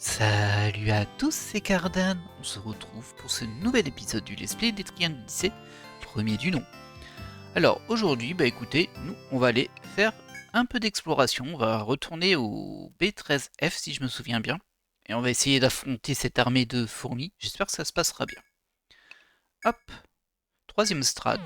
Salut à tous, c'est Cardan. On se retrouve pour ce nouvel épisode du Let's Play des Triangles du lycée, premier du nom. Alors aujourd'hui, écoutez, nous on va aller faire un peu d'exploration. On va retourner au B13F si je me souviens bien. Et on va essayer d'affronter cette armée de fourmis. J'espère que ça se passera bien. Hop, troisième strat.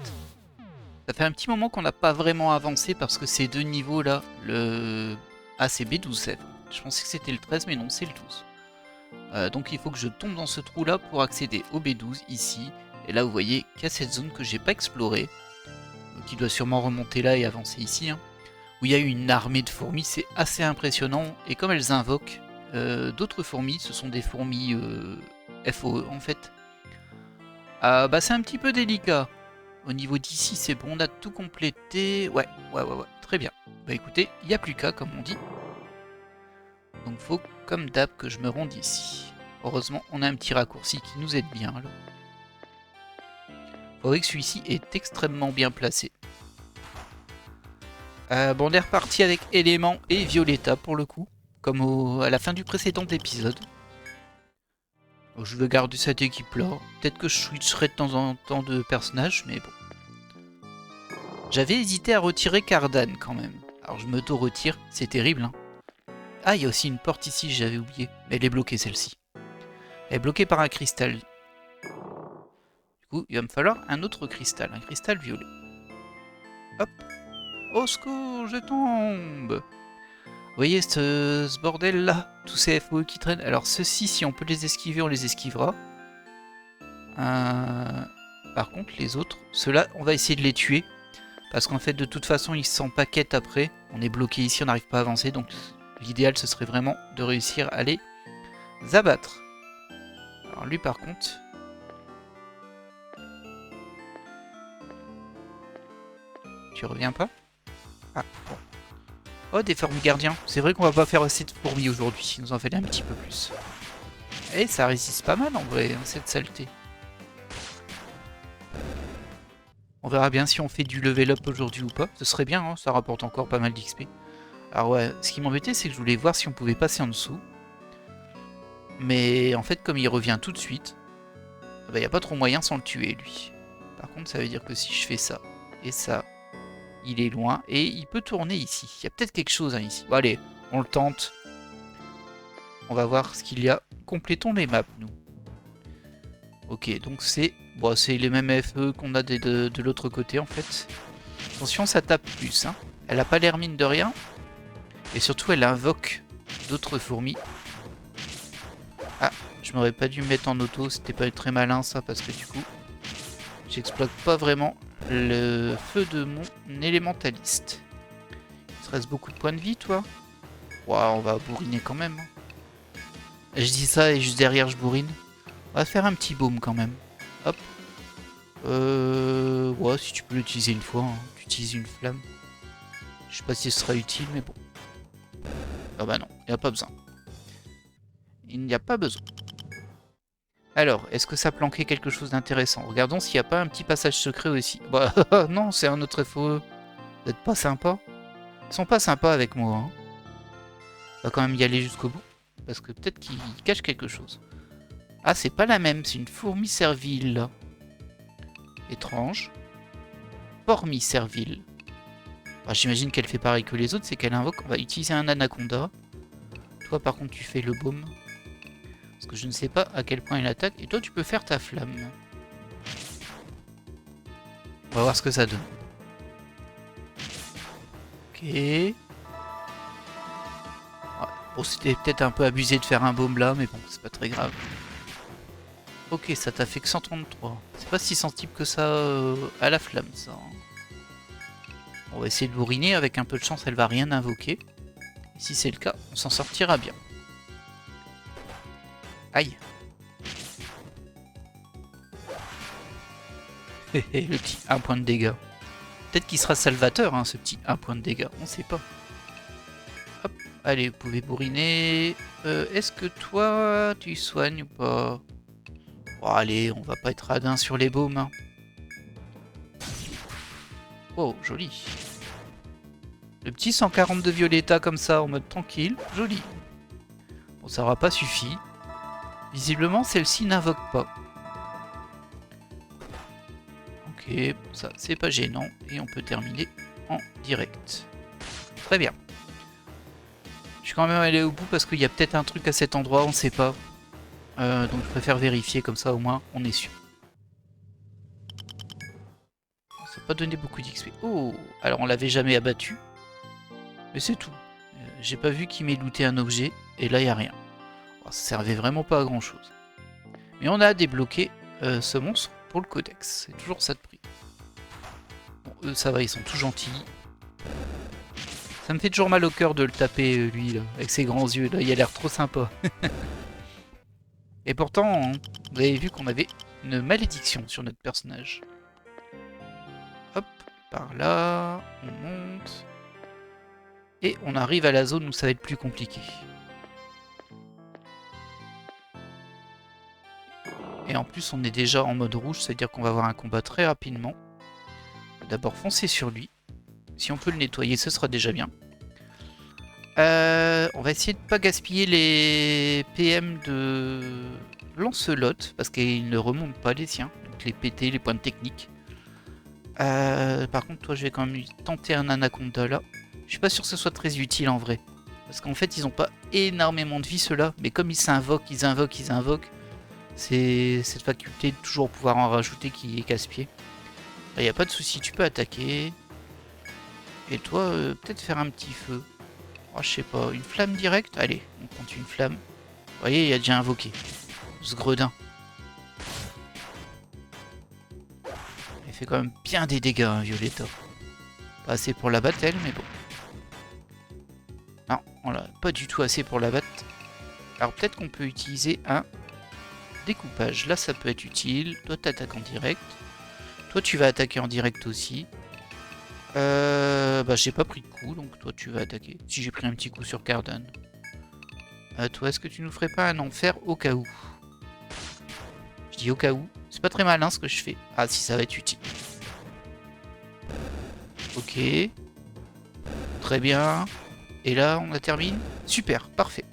Ça fait un petit moment qu'on n'a pas vraiment avancé parce que ces deux niveaux là, c'est B12F. Je pensais que c'était le 13 mais non, c'est le 12. Donc il faut que je tombe dans ce trou là pour accéder au B12 ici. Et là vous voyez qu'il y a cette zone que j'ai pas explorée, qui doit sûrement remonter là et avancer ici, hein, où il y a une armée de fourmis, c'est assez impressionnant. Et comme elles invoquent d'autres fourmis, ce sont des fourmis FOE en fait. C'est un petit peu délicat. Au niveau d'ici c'est bon, on a tout complété. Ouais, très bien. Écoutez, il n'y a plus qu'à comme on dit. Donc faut comme d'hab que je me rende ici. Heureusement, on a un petit raccourci qui nous aide bien. Faudrait que celui-ci est extrêmement bien placé. On est reparti avec éléments et Violetta pour le coup, comme à la fin du précédent épisode. Je veux garder cette équipe là. Peut-être que je switcherai de temps en temps de personnage, mais bon. J'avais hésité à retirer Cardan quand même. Alors je m'auto-retire, c'est terrible, hein. Ah, il y a aussi une porte ici, j'avais oublié. Mais elle est bloquée celle-ci. Elle est bloquée par un cristal. Du coup, il va me falloir un autre cristal, un cristal violet. Hop. Au secours, je tombe. Vous voyez ce bordel là, tous ces FOE qui traînent. Alors ceux-ci, si on peut les esquiver, on les esquivera. Par contre, les autres, ceux-là, on va essayer de les tuer. Parce qu'en fait, de toute façon, ils s'empaquettent après. On est bloqué ici, on n'arrive pas à avancer. Donc l'idéal, ce serait vraiment de réussir à les abattre. Alors lui, par contre... Tu reviens pas? Ah, bon. Oh, des fourmis gardiens. C'est vrai qu'on va pas faire assez de fourmis aujourd'hui. Il nous en fallait un petit peu plus. Et ça résiste pas mal en vrai, hein, cette saleté. On verra bien si on fait du level up aujourd'hui ou pas. Ce serait bien, hein, ça rapporte encore pas mal d'XP. Alors ouais, ce qui m'embêtait, c'est que je voulais voir si on pouvait passer en dessous. Mais en fait, comme il revient tout de suite, il n'y a pas trop moyen sans le tuer, lui. Par contre, ça veut dire que si je fais ça et ça, il est loin. Et il peut tourner ici. Il y a peut-être quelque chose, hein, ici. Bon, allez, on le tente. On va voir ce qu'il y a. Complétons les maps, nous. Ok, donc c'est les mêmes FE qu'on a de l'autre côté, en fait. Attention, ça tape plus, hein. Elle a pas l'air mine de rien. Et surtout, elle invoque d'autres fourmis. Ah, je m'aurais pas dû me mettre en auto. C'était pas très malin, ça, parce que du coup, j'exploite pas vraiment le feu de mon élémentaliste. Il te reste beaucoup de points de vie, toi? Waouh, on va bourriner quand même. Je dis ça et juste derrière, je bourrine. On va faire un petit baume quand même. Hop. Ouais, si tu peux l'utiliser une fois, hein. Tu utilises une flamme. Je sais pas si ce sera utile, mais bon. Ah bah non, il n'y a pas besoin. Il n'y a pas besoin. Alors, est-ce que ça planquait quelque chose d'intéressant? Regardons s'il n'y a pas un petit passage secret aussi. Bah non, c'est un autre FOE. Vous êtes pas sympa? Ils sont pas sympas avec moi, hein. On va quand même y aller jusqu'au bout. Parce que peut-être qu'ils cachent quelque chose. Ah, c'est pas la même, c'est une fourmi servile. Étrange. Fourmi servile. Bah, j'imagine qu'elle fait pareil que les autres, c'est qu'elle invoque. On va utiliser un anaconda. Toi, par contre, tu fais le baume. Parce que je ne sais pas à quel point il attaque. Et toi, tu peux faire ta flamme. On va voir ce que ça donne. Ok. Ouais. Bon, c'était peut-être un peu abusé de faire un baume là, mais bon, c'est pas très grave. Ok, ça t'a fait que 133. C'est pas si sensible que ça à la flamme, ça. On va essayer de bourriner. Avec un peu de chance, elle va rien invoquer. Et si c'est le cas, on s'en sortira bien. Aïe. Le petit 1 point de dégâts. Peut-être qu'il sera salvateur, hein, ce petit 1 point de dégâts. On sait pas. Hop. Allez, vous pouvez bourriner. Est-ce que toi, tu soignes ou pas? Bon, allez, on va pas être radin sur les baumes, hein. Oh, joli. Le petit 142 Violetta comme ça, en mode tranquille. Joli. Bon, ça aura pas suffi. Visiblement, celle-ci n'invoque pas. Ok, bon, ça c'est pas gênant. Et on peut terminer en direct. Très bien. Je suis quand même allé au bout parce qu'il y a peut-être un truc à cet endroit, on sait pas. Donc je préfère vérifier, comme ça au moins on est sûr. Ça n'a pas donné beaucoup d'XP. Oh, alors on l'avait jamais abattu. Mais c'est tout. J'ai pas vu qu'il m'ait looté un objet, et là il n'y a rien. Bon, ça servait vraiment pas à grand chose. Mais on a débloqué ce monstre pour le codex. C'est toujours ça de prix. Bon, eux ça va, ils sont tout gentils. Ça me fait toujours mal au cœur de le taper, lui, là, avec ses grands yeux. Là, il a l'air trop sympa. Et pourtant, hein, vous avez vu qu'on avait une malédiction sur notre personnage. Hop, par là, on monte. Et on arrive à la zone où ça va être plus compliqué. Et en plus, on est déjà en mode rouge, c'est-à-dire qu'on va avoir un combat très rapidement. On va d'abord foncer sur lui. Si on peut le nettoyer, ce sera déjà bien. On va essayer de ne pas gaspiller les PM de Lancelot, parce qu'il ne remonte pas les siens. Donc les PT, les points de technique. Par contre, toi, je vais quand même tenter un Anaconda là. Je suis pas sûr que ce soit très utile en vrai. Parce qu'en fait, ils ont pas énormément de vie ceux-là. Mais comme ils s'invoquent, ils invoquent, c'est cette faculté de toujours pouvoir en rajouter qui est casse-pied. Il n'y a pas de souci, tu peux attaquer. Et toi, peut-être faire un petit feu. Oh, je sais pas, une flamme directe. Allez, on compte une flamme. Vous voyez, il a déjà invoqué. Ce gredin. Il fait quand même bien des dégâts, hein, Violetta. Pas assez pour la battre, elle, mais bon. Non, on l'a pas du tout assez pour la battre. Alors peut-être qu'on peut utiliser un découpage. Là, ça peut être utile. Toi, t'attaques en direct. Toi, tu vas attaquer en direct aussi. Bah, j'ai pas pris de coup, donc toi, tu vas attaquer. Si j'ai pris un petit coup sur Cardan. Toi, est-ce que tu nous ferais pas un enfer au cas où? Je dis au cas où. C'est pas très malin ce que je fais. Ah, si, ça va être utile. Ok. Très bien. Et là, on la termine. Super, parfait.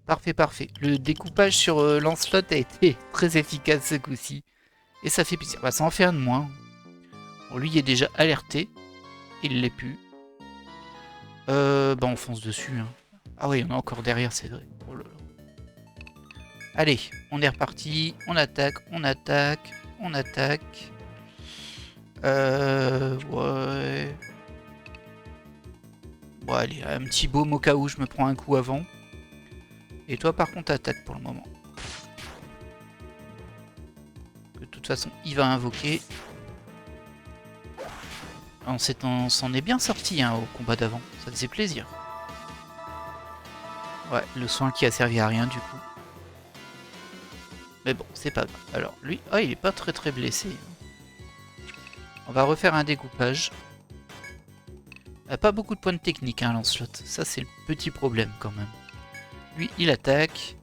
Parfait, parfait. Le découpage sur Lancelot a été très efficace ce coup-ci. Et ça fait plaisir. Bah, ça en fait un de moins. Bon, lui, il est déjà alerté. Il l'est plus. Bah, on fonce dessus. Hein. Ah oui, on est encore derrière, c'est vrai. Oh là là. Allez, on est reparti. On attaque, on attaque, on attaque. Ouais. Bon, allez, un petit baume au cas où je me prends un coup avant. Et toi, par contre, attaque pour le moment. De toute façon, il va invoquer. On s'en est bien sorti hein, au combat d'avant. Ça faisait plaisir. Ouais, le soin qui a servi à rien du coup. Mais bon, c'est pas grave. Alors, lui, ah, il est pas très blessé. On va refaire un découpage. Pas beaucoup de points de technique, hein, Lancelot. Ça, c'est le petit problème quand même. Lui, il attaque.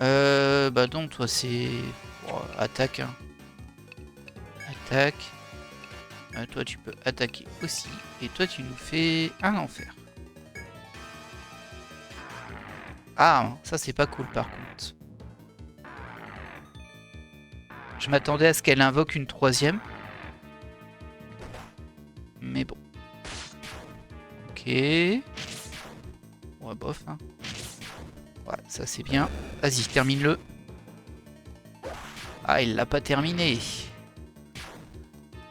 Bah donc, toi, c'est... Oh, attaque, hein. Attaque. Toi, tu peux attaquer aussi. Et toi, tu nous fais un enfer. Ah, ça, c'est pas cool, par contre. Je m'attendais à ce qu'elle invoque une troisième. Mais bon. Ok. Ouais, bof. Hein. Ouais, ça c'est bien. Vas-y, termine-le. Ah, il l'a pas terminé.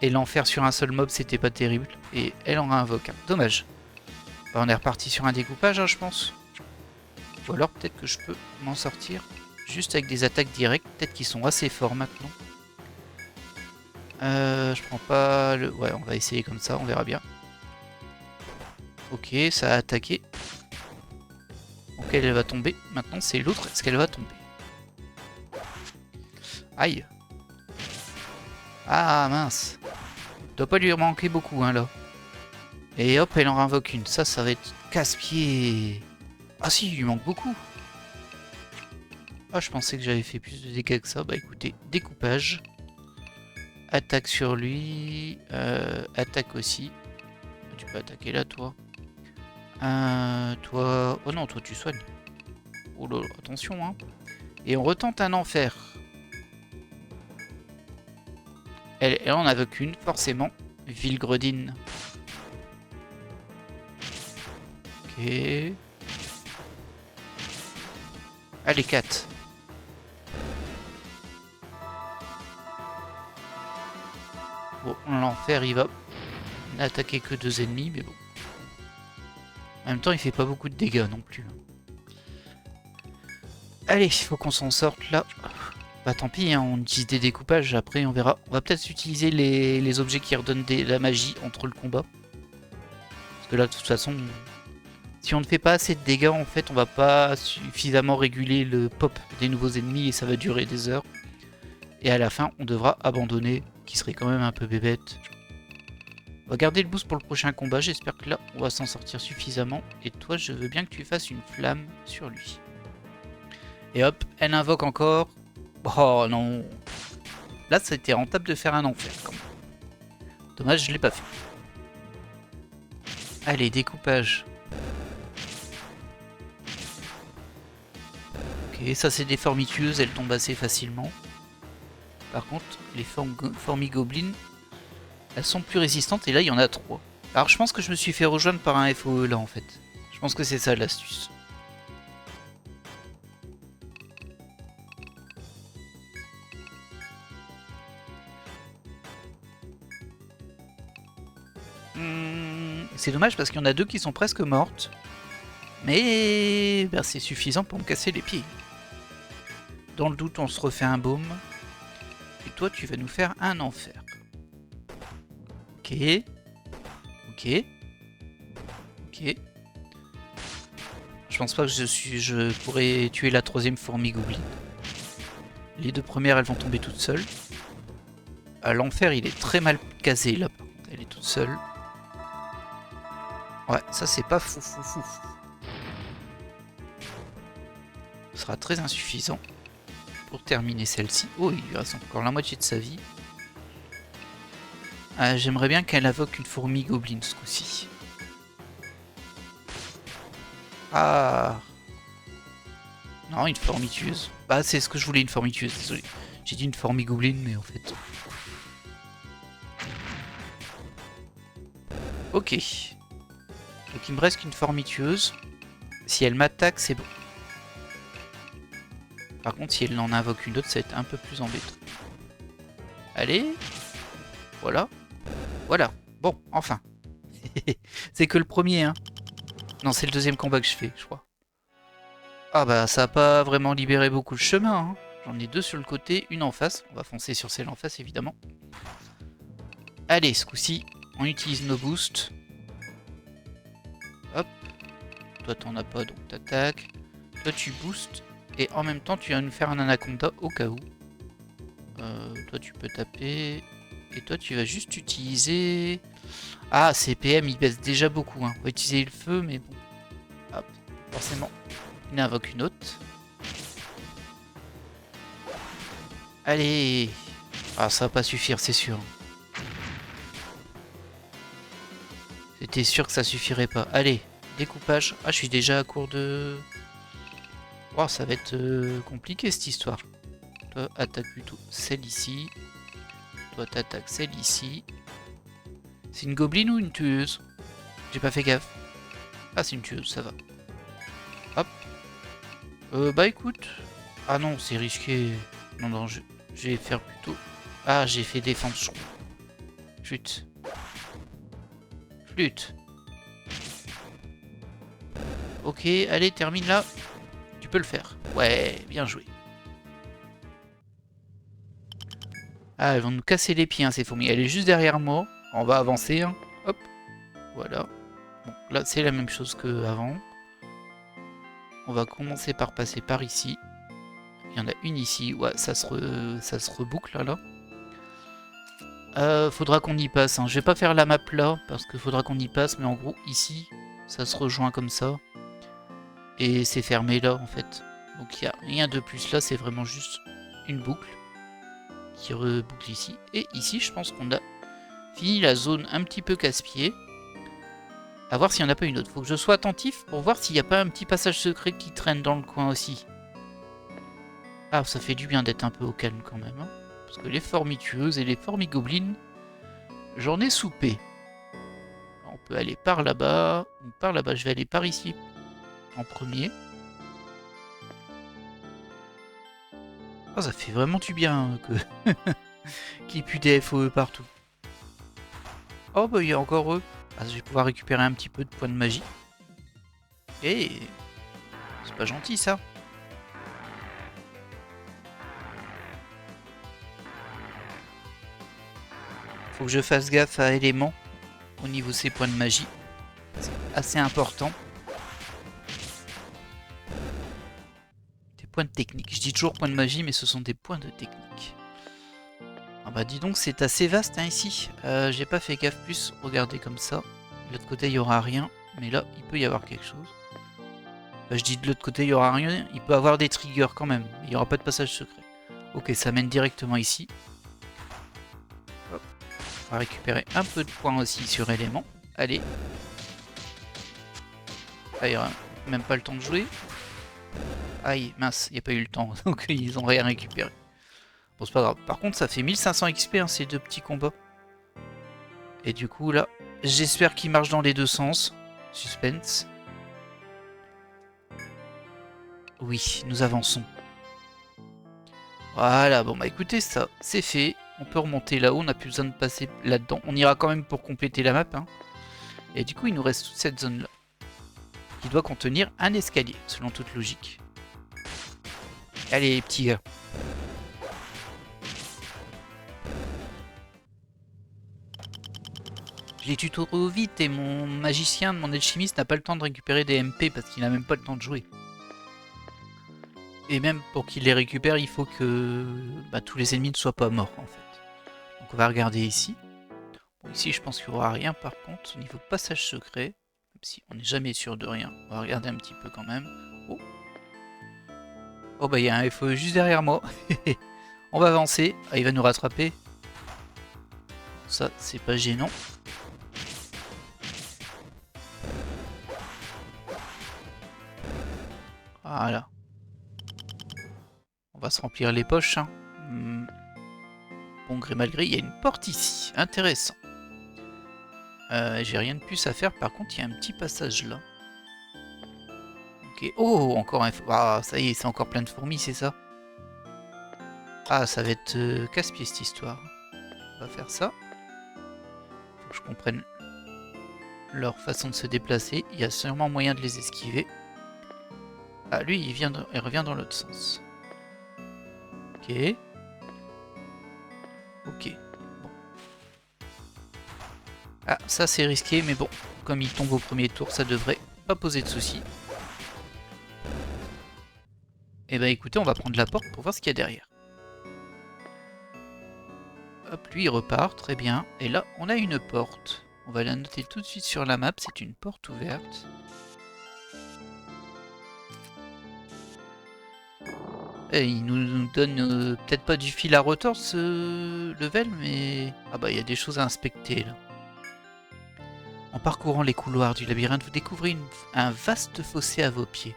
Et l'enfer sur un seul mob, c'était pas terrible. Et elle en invoque un. Dommage. Bah, on est reparti sur un découpage, hein, je pense. Ou alors peut-être que je peux m'en sortir juste avec des attaques directes. Peut-être qu'ils sont assez forts maintenant. Je prends pas le... Ouais, on va essayer comme ça, on verra bien. Ok, ça a attaqué. Donc elle va tomber. Maintenant, c'est l'autre. Est-ce qu'elle va tomber? Aïe. Ah, mince. Doit pas lui manquer beaucoup, hein, là. Et hop, elle en invoque une. Ça va être casse-pied. Ah si, il lui manque beaucoup. Ah, je pensais que j'avais fait plus de dégâts que ça. Bah écoutez, découpage. Attaque sur lui. Attaque aussi. Tu peux attaquer là, toi. Toi... Oh non, toi tu soignes. Oh là là, attention, hein. Et on retente un enfer. Et là, on n'en veut qu'une, forcément. Vilgredin. Ok. Allez, 4. Bon, l'enfer, il va n'attaquer que 2 ennemis, mais bon. En même temps, il fait pas beaucoup de dégâts non plus. Allez, il faut qu'on s'en sorte là. Bah tant pis, hein, on utilise des découpages, après on verra. On va peut-être utiliser les objets qui redonnent la magie entre le combat. Parce que là, de toute façon, si on ne fait pas assez de dégâts, en fait, on va pas suffisamment réguler le pop des nouveaux ennemis et ça va durer des heures. Et à la fin, on devra abandonner, qui serait quand même un peu bébête. On va garder le boost pour le prochain combat, j'espère que là, on va s'en sortir suffisamment. Et toi, je veux bien que tu fasses une flamme sur lui. Et hop, elle invoque encore. Oh non. Là, c'était rentable de faire un enfer, quand même. Dommage, je l'ai pas fait. Allez, découpage. Ok, ça c'est des formitueuses, elles tombent assez facilement. Par contre, les formigoblins, elles sont plus résistantes et là il y en a 3. Alors je pense que je me suis fait rejoindre par un FOE là en fait. Je pense que c'est ça l'astuce. C'est dommage parce qu'il y en a 2 qui sont presque mortes. Mais ben, c'est suffisant pour me casser les pieds. Dans le doute, on se refait un baume. Et toi, tu vas nous faire un enfer. Ok. Ok. Ok. Je pense pas que je pourrais tuer la 3e fourmi goblin. Les 2 premières, elles vont tomber toutes seules. L'enfer, il est très mal casé là. Elle est toute seule. Ouais, ça c'est pas fou. Ce sera très insuffisant pour terminer celle-ci. Oh, il lui reste encore la moitié de sa vie. J'aimerais bien qu'elle invoque une fourmi goblin ce coup-ci. Ah. Non, une formitueuse. Bah, c'est ce que je voulais, une formitueuse, désolé. J'ai dit une fourmi goblin, mais en fait... Ok. Donc il me reste qu'une formitueuse. Si elle m'attaque, c'est bon. Par contre, si elle en invoque une autre, ça va être un peu plus embêtant. Allez. Voilà. Voilà. Bon, enfin. C'est que le premier, hein. Non, c'est le 2e combat que je fais, je crois. Ah bah, ça a pas vraiment libéré beaucoup de chemin, hein. J'en ai 2 sur le côté, une en face. On va foncer sur celle en face, évidemment. Allez, ce coup-ci, on utilise nos boosts. Hop. Toi, t'en as pas, donc t'attaques. Toi, tu boostes. Et en même temps, tu vas nous faire un anaconda au cas où. Toi, tu peux taper. Et toi, tu vas juste utiliser... Ah, CPM, il baisse déjà beaucoup. Hein. On va utiliser le feu, mais bon. Hop, forcément. Il invoque une autre. Allez. Ah, ça va pas suffire, c'est sûr. C'était sûr que ça suffirait pas. Allez, découpage. Ah, je suis déjà à court de... Oh, ça va être compliqué cette histoire. Toi, attaque plutôt celle ici. Toi, t'attaques celle ici. C'est une gobeline ou une tueuse? J'ai pas fait gaffe. Ah, c'est une tueuse, ça va. Hop. Bah écoute. Ah non, c'est risqué. Non, non, je vais faire plutôt... Ah, j'ai fait défense. Flûte. Flûte. Ok, allez, termine là. Tu peux le faire. Ouais, bien joué. Ah, elles vont nous casser les pieds, hein, ces fourmis. Elle est juste derrière moi. On va avancer. Hein. Hop. Voilà. Bon, là, c'est la même chose qu'avant. On va commencer par passer par ici. Il y en a une ici. Ouais, ça se reboucle, là. Faudra qu'on y passe. Hein. Je vais pas faire la map là, parce qu'il faudra qu'on y passe. Mais en gros, ici, ça se rejoint comme ça. Et c'est fermé là, en fait. Donc, il n'y a rien de plus là. C'est vraiment juste une boucle qui reboucle ici. Et ici, je pense qu'on a fini la zone un petit peu casse-pied. À voir s'il n'y en a pas une autre. Faut que je sois attentif pour voir s'il n'y a pas un petit passage secret qui traîne dans le coin aussi. Ah, ça fait du bien d'être un peu au calme quand même. Hein, parce que les formitueuses et les formigoblins, j'en ai soupé. On peut aller par là-bas. Ou par là-bas, je vais aller par ici en premier. Oh, ça fait vraiment du bien que qu'il n'y ait plus des FOE partout. Oh, bah il y a encore eux. Ah, je vais pouvoir récupérer un petit peu de points de magie. Et c'est pas gentil ça. Faut que je fasse gaffe à éléments au niveau de ces points de magie. C'est assez important. Des points de technique. Je dis toujours points de magie, mais ce sont des points de technique. Ah bah dis donc, c'est assez vaste hein, ici. J'ai pas fait gaffe plus. Regardez comme ça. De l'autre côté, il n'y aura rien. Mais là, il peut y avoir quelque chose. Bah, je dis de l'autre côté, il n'y aura rien. Il peut y avoir des triggers quand même. Il n'y aura pas de passage secret. Ok, ça mène directement ici. Hop. On va récupérer un peu de points aussi sur éléments. Allez. Ah, il n'y aura même pas le temps de jouer. Aïe, mince, il n'y a pas eu le temps. Donc ils n'ont rien récupéré. Bon, c'est pas grave. Par contre, ça fait 1500 XP hein, ces deux petits combats. Et du coup, là, j'espère qu'ils marchent dans les deux sens. Suspense. Oui, nous avançons. Voilà, bon bah écoutez, ça, c'est fait. On peut remonter là-haut, on n'a plus besoin de passer là-dedans. On ira quand même pour compléter la map. Hein. Et du coup, il nous reste toute cette zone-là. Qui doit contenir un escalier, selon toute logique. Allez, les petits gars. Je les tue trop vite et mon magicien, mon alchimiste n'a pas le temps de récupérer des MP parce qu'il n'a même pas le temps de jouer. Et même pour qu'il les récupère, il faut que tous les ennemis ne soient pas morts en fait. Donc on va regarder ici. Bon, ici je pense qu'il n'y aura rien par contre au niveau passage secret. Même si on n'est jamais sûr de rien. On va regarder un petit peu quand même. Oh, oh bah il y a un FOE juste derrière moi. On va avancer. Ah, il va nous rattraper. Ça c'est pas gênant. Voilà. On va se remplir les poches. Hein. Bon gré mal gré, il y a une porte ici. Intéressant. J'ai rien de plus à faire. Par contre, il y a un petit passage là. Ok. Oh, encore un... Ah, ça y est, c'est encore plein de fourmis, c'est ça? Ah, ça va être casse-pied cette histoire. On va faire ça. Faut que je comprenne leur façon de se déplacer. Il y a sûrement moyen de les esquiver. Ah, lui, il revient dans l'autre sens. Ok. Ok. Bon. Ah, ça c'est risqué, mais bon. Comme il tombe au premier tour, ça devrait pas poser de soucis. Et bah écoutez, on va prendre la porte pour voir ce qu'il y a derrière. Hop, lui il repart, très bien. Et là, on a une porte. On va la noter tout de suite sur la map, c'est une porte ouverte. Et il nous donne peut-être pas du fil à retordre ce level, mais... Ah bah il y a des choses à inspecter là. En parcourant les couloirs du labyrinthe, vous découvrez un vaste fossé à vos pieds.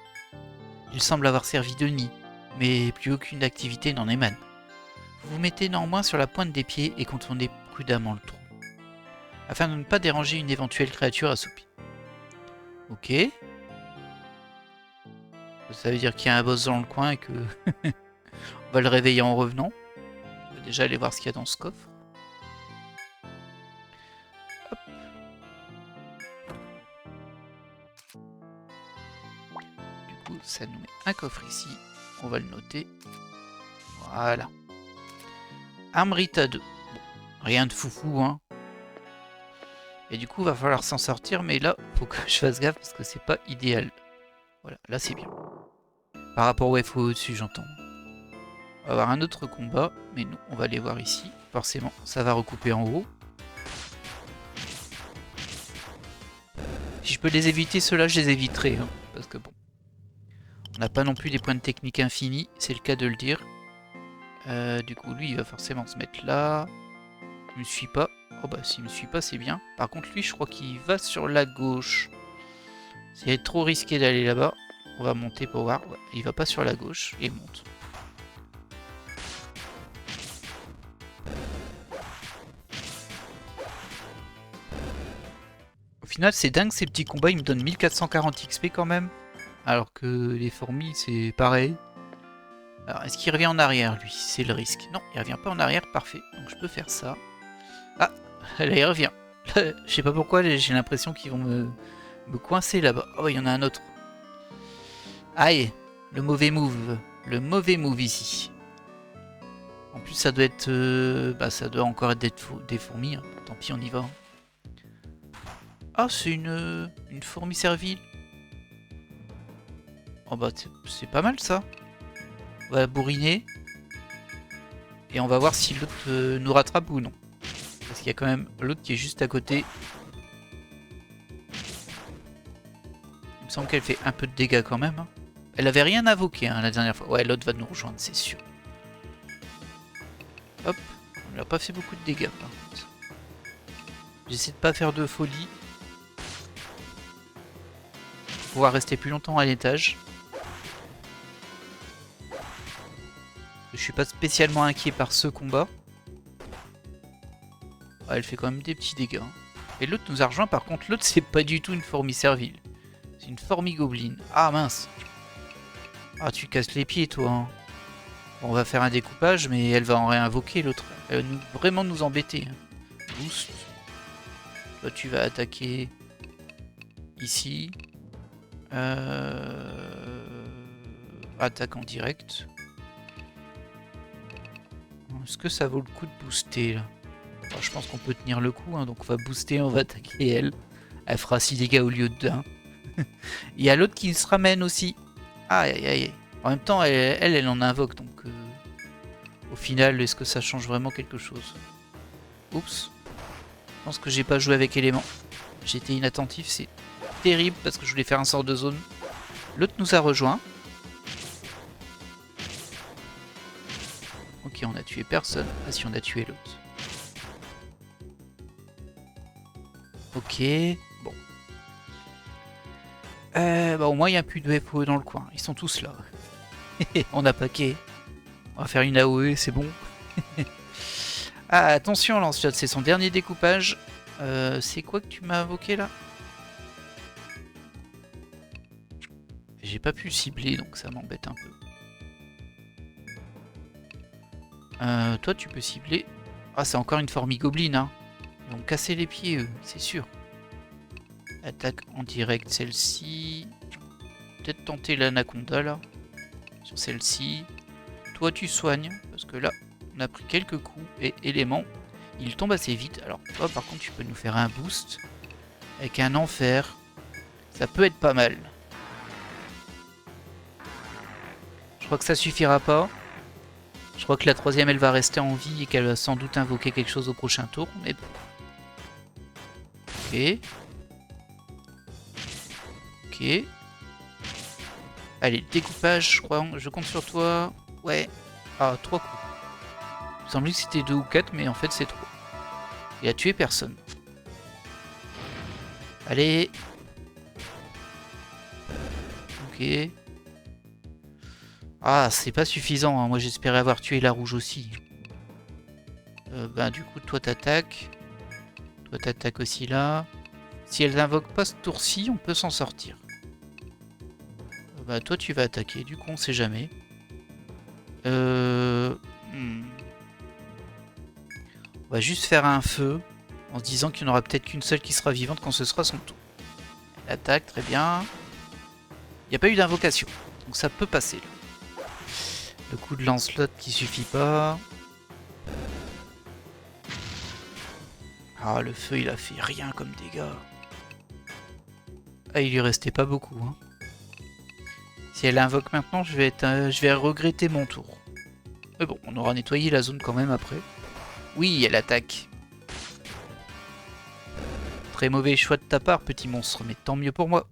Il semble avoir servi de nid, mais plus aucune activité n'en émane. Vous vous mettez néanmoins sur la pointe des pieds et contournez prudemment le trou, afin de ne pas déranger une éventuelle créature assoupie. Ok. Ça veut dire qu'il y a un boss dans le coin et que on va le réveiller en revenant. On va déjà aller voir ce qu'il y a dans ce coffre. Hop. Du coup, ça nous met un coffre ici. On va le noter. Voilà. Amrita 2. Bon, rien de foufou, hein. Et du coup, il va falloir s'en sortir, mais là, faut que je fasse gaffe parce que c'est pas idéal. Voilà, là c'est bien. Par rapport au FO au-dessus, j'entends. On va avoir un autre combat, mais nous, on va aller voir ici. Forcément, ça va recouper en haut. Si je peux les éviter, ceux-là, je les éviterai. Hein, parce que bon, on n'a pas non plus des points de technique infinis, c'est le cas de le dire. Du coup, lui, il va forcément se mettre là. Il me suit pas. Oh bah s'il me suit pas c'est bien. Par contre lui je crois qu'il va sur la gauche. C'est trop risqué d'aller là-bas. On va monter pour voir. Ouais, il va pas sur la gauche, il monte. Au final c'est dingue ces petits combats, ils me donnent 1440 XP quand même. Alors que les fourmis c'est pareil. Alors est-ce qu'il revient en arrière lui? C'est le risque. Non, il revient pas en arrière, parfait. Donc je peux faire ça. Ah, là il revient. Je sais pas pourquoi, j'ai l'impression qu'ils vont me coincer là-bas. Oh, il y en a un autre. Aïe, le mauvais move. Le mauvais move ici. En plus, ça doit être... bah, ça doit encore être des fourmis. Hein. Tant pis, on y va. Hein. Ah, c'est une fourmi servile. Oh bah, c'est pas mal ça. On va la bourriner. Et on va voir si l'autre nous rattrape ou non. Parce qu'il y a quand même l'autre qui est juste à côté. Il me semble qu'elle fait un peu de dégâts quand même. Hein. Elle avait rien invoqué hein, la dernière fois. Ouais, l'autre va nous rejoindre, c'est sûr. Hop, on n'a pas fait beaucoup de dégâts par contre. J'essaie de pas faire de folie. Pour pouvoir rester plus longtemps à l'étage. Je suis pas spécialement inquiet par ce combat. Ah, elle fait quand même des petits dégâts. Hein. Et l'autre nous a rejoint, par contre l'autre c'est pas du tout une fourmi servile. C'est une fourmi gobeline. Ah mince. Ah tu casses les pieds toi. Hein. Bon, on va faire un découpage mais elle va en réinvoquer l'autre. Elle va vraiment nous embêter. Hein. Boost. Toi tu vas attaquer ici. Attaque en direct. Est-ce que ça vaut le coup de booster là? Bon, je pense qu'on peut tenir le coup, hein, donc on va booster, on va attaquer elle. Elle fera 6 dégâts au lieu de 1. Il y a l'autre qui se ramène aussi. Aïe aïe aïe. En même temps, elle en invoque, donc au final, est-ce que ça change vraiment quelque chose? Oups. Je pense que j'ai pas joué avec éléments. J'étais inattentif, c'est terrible parce que je voulais faire un sort de zone. L'autre nous a rejoint. Ok, on a tué personne. Ah si, on a tué l'autre. Ok, bon. Bah au moins il n'y a plus de FOE dans le coin. Ils sont tous là. On a paquet. On va faire une AOE, c'est bon. Ah, attention Lance-Shot, c'est son dernier découpage. C'est quoi que tu m'as invoqué là? J'ai pas pu cibler donc ça m'embête un peu. Toi tu peux cibler. Ah c'est encore une fourmi gobeline hein. Ils vont me casser les pieds eux, c'est sûr. Attaque en direct celle-ci. Peut-être tenter l'anaconda là. Sur celle-ci. Toi tu soignes. Parce que là on a pris quelques coups. Et élément. Il tombe assez vite. Alors toi par contre tu peux nous faire un boost. Avec un enfer. Ça peut être pas mal. Je crois que ça suffira pas. Je crois que la troisième elle va rester en vie et qu'elle va sans doute invoquer quelque chose au prochain tour. Mais bon. Ok. Ok. Allez, découpage, je crois. Je compte sur toi. Ouais. Ah, 3 coups. Il me semblait que c'était 2 ou 4, mais en fait c'est 3. Il a tué personne. Allez. Ok. Ah, c'est pas suffisant. Hein. Moi j'espérais avoir tué la rouge aussi. Ben du coup, toi t'attaques. Toi t'attaques aussi là. Si elle n'invoque pas ce tour-ci, on peut s'en sortir. Bah toi tu vas attaquer, du coup on sait jamais. On va juste faire un feu en se disant qu'il n'y en aura peut-être qu'une seule qui sera vivante quand ce sera son tour. Elle attaque, très bien. Il n'y a pas eu d'invocation, donc ça peut passer. Là. Le coup de Lancelot qui suffit pas. Ah le feu il a fait rien comme dégâts. Ah il lui restait pas beaucoup. Hein. Si elle invoque maintenant, je vais regretter mon tour. Mais bon, on aura nettoyé la zone quand même après. Oui, elle attaque. Très mauvais choix de ta part, petit monstre, mais tant mieux pour moi.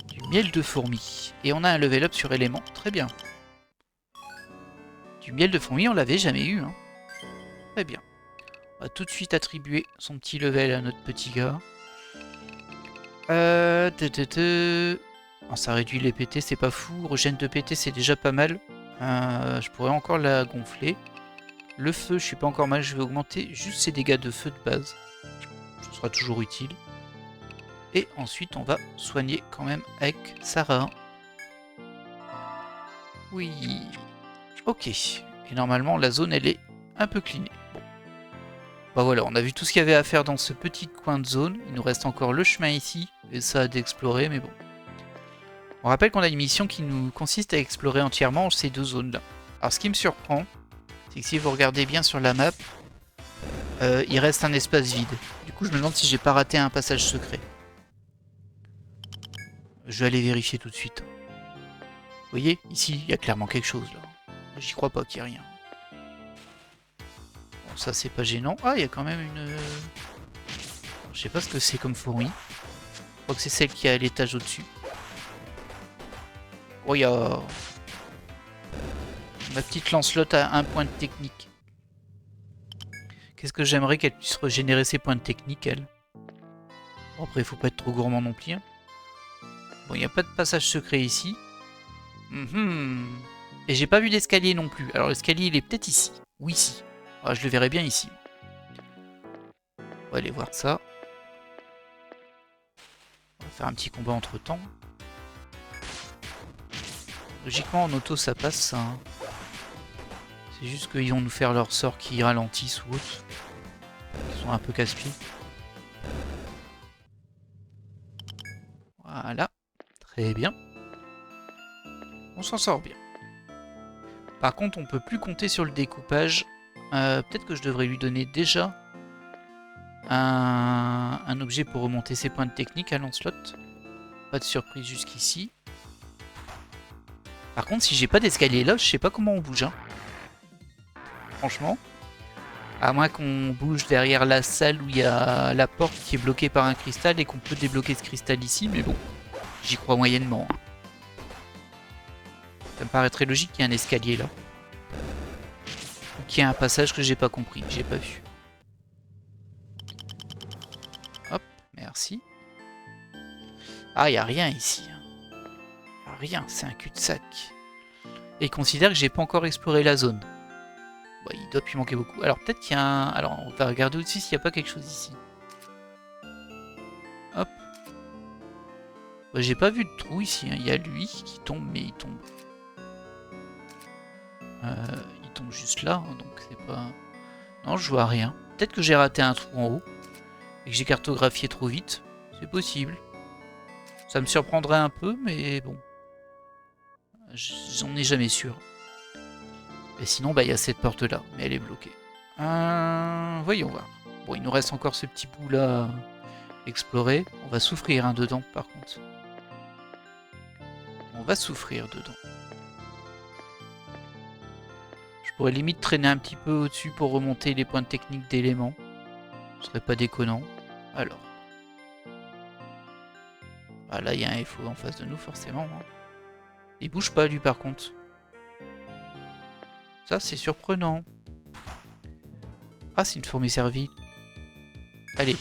Du miel de fourmi. Et on a un level up sur élément. Très bien. Du miel de fourmi, on l'avait jamais eu. Hein. Très bien. On va tout de suite attribuer son petit level à notre petit gars. Oh, ça réduit les PT, c'est pas fou. Régène de PT, c'est déjà pas mal. Je pourrais encore la gonfler. Le feu, je suis pas encore mal. Je vais augmenter juste ses dégâts de feu de base. Ce sera toujours utile. Et ensuite, on va soigner quand même avec Sarah. Oui. Ok. Et normalement, la zone, elle est un peu cleanée. Bon. Bah voilà, on a vu tout ce qu'il y avait à faire dans ce petit coin de zone. Il nous reste encore le chemin ici. Et ça d'explorer, mais bon. On rappelle qu'on a une mission qui nous consiste à explorer entièrement ces deux zones-là. Alors, ce qui me surprend, c'est que si vous regardez bien sur la map, il reste un espace vide. Du coup, je me demande si j'ai pas raté un passage secret. Je vais aller vérifier tout de suite. Vous voyez, ici, il y a clairement quelque chose, là. J'y crois pas qu'il y ait rien. Bon, ça, c'est pas gênant. Ah, il y a quand même une... Je sais pas ce que c'est comme fourmi. Je crois que c'est celle qui est à l'étage au-dessus. Oh, il y a... Ma petite Lancelot a un point de technique. Qu'est-ce que j'aimerais qu'elle puisse régénérer ses points de technique, elle. Bon, après, il faut pas être trop gourmand non plus. Hein. Bon, il n'y a pas de passage secret ici. Et j'ai pas vu d'escalier non plus. Alors, l'escalier, il est peut-être ici. Ou ici. Ah, je le verrai bien ici. On va aller voir ça. On va faire un petit combat entre temps. Logiquement, en auto, ça passe, ça. Hein. C'est juste qu'ils vont nous faire leurs sorts qui ralentissent ou autre. Ils sont un peu casse-pieds. Voilà. Très bien. On s'en sort bien. Par contre, on peut plus compter sur le découpage. Peut-être que je devrais lui donner déjà un objet pour remonter ses points de technique à Lancelot. Pas de surprise jusqu'ici. Par contre, si j'ai pas d'escalier là, je sais pas comment on bouge. Hein. Franchement. À moins qu'on bouge derrière la salle où il y a la porte qui est bloquée par un cristal et qu'on peut débloquer ce cristal ici, mais bon, j'y crois moyennement. Hein. Ça me paraît très logique qu'il y ait un escalier là. Ou qu'il y ait un passage que j'ai pas compris, que j'ai pas vu. Hop, merci. Ah, il n'y a rien ici. Y a rien, c'est un cul-de-sac. Et il considère que j'ai pas encore exploré la zone. Bon, il doit lui manquer beaucoup. Alors peut-être qu'il y a un... Alors on va regarder au-dessus s'il n'y a pas quelque chose ici. Hop. Bah, j'ai pas vu de trou ici. Hein. Il y a lui qui tombe, mais il tombe. Il tombe juste là, hein, donc c'est pas... Non, je vois rien. Peut-être que j'ai raté un trou en haut. Et que j'ai cartographié trop vite. C'est possible. Ça me surprendrait un peu, mais bon. J'en ai jamais sûr. Et sinon, bah, il y a cette porte-là, mais elle est bloquée. Voyons voir. Bon, il nous reste encore ce petit bout-là à explorer. On va souffrir hein, dedans, par contre. On va souffrir dedans. Je pourrais limite traîner un petit peu au-dessus pour remonter les points de technique d'éléments. Ce serait pas déconnant. Alors. Ah, là, il y a un FO en face de nous, forcément. Hein. Il bouge pas, lui, par contre. Ça, c'est surprenant. Ah, c'est une fourmi servie. Allez.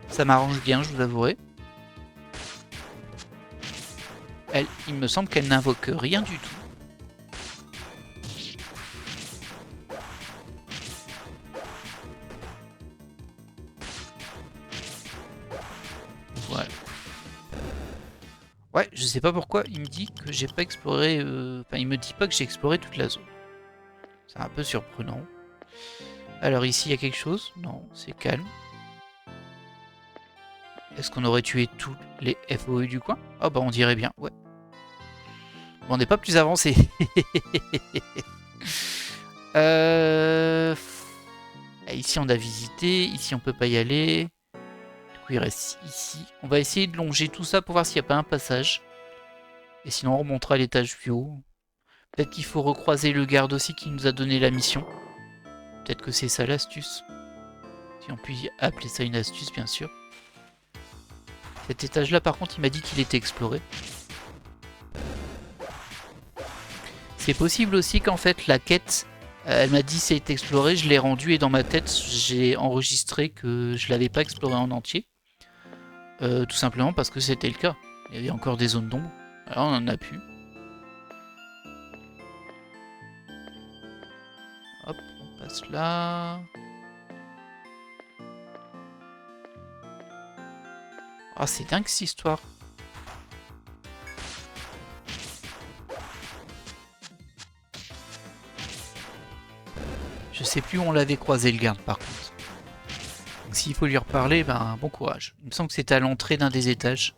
Ça m'arrange bien, je vous avouerai. Elle, il me semble qu'elle n'invoque rien du tout. Voilà. Ouais, je sais pas pourquoi il me dit que j'ai pas exploré... Enfin, il me dit pas que j'ai exploré toute la zone. C'est un peu surprenant. Alors ici, il y a quelque chose? Non, c'est calme. Est-ce qu'on aurait tué tous les FOE du coin? Ah bah on dirait bien, ouais. Bon, on n'est pas plus avancé. Ici, on a visité. Ici, on peut pas y aller. Du coup, il reste ici. On va essayer de longer tout ça pour voir s'il n'y a pas un passage. Et sinon, on remontera à l'étage plus haut. Peut-être qu'il faut recroiser le garde aussi qui nous a donné la mission. Peut-être que c'est ça l'astuce. Si on peut appeler ça une astuce, bien sûr. Cet étage-là, par contre, il m'a dit qu'il était exploré. C'est possible aussi qu'en fait, la quête, Elle m'a dit c'est exploré, je l'ai rendu et dans ma tête j'ai enregistré que je l'avais pas exploré en entier. Tout simplement parce que c'était le cas. Il y avait encore des zones d'ombre. Alors on en a plus. Hop, on passe là. Ah, c'est dingue cette histoire. Je sais plus où on l'avait croisé le garde par contre. Donc s'il faut lui reparler, ben bon courage. Il me semble que c'était à l'entrée d'un des étages.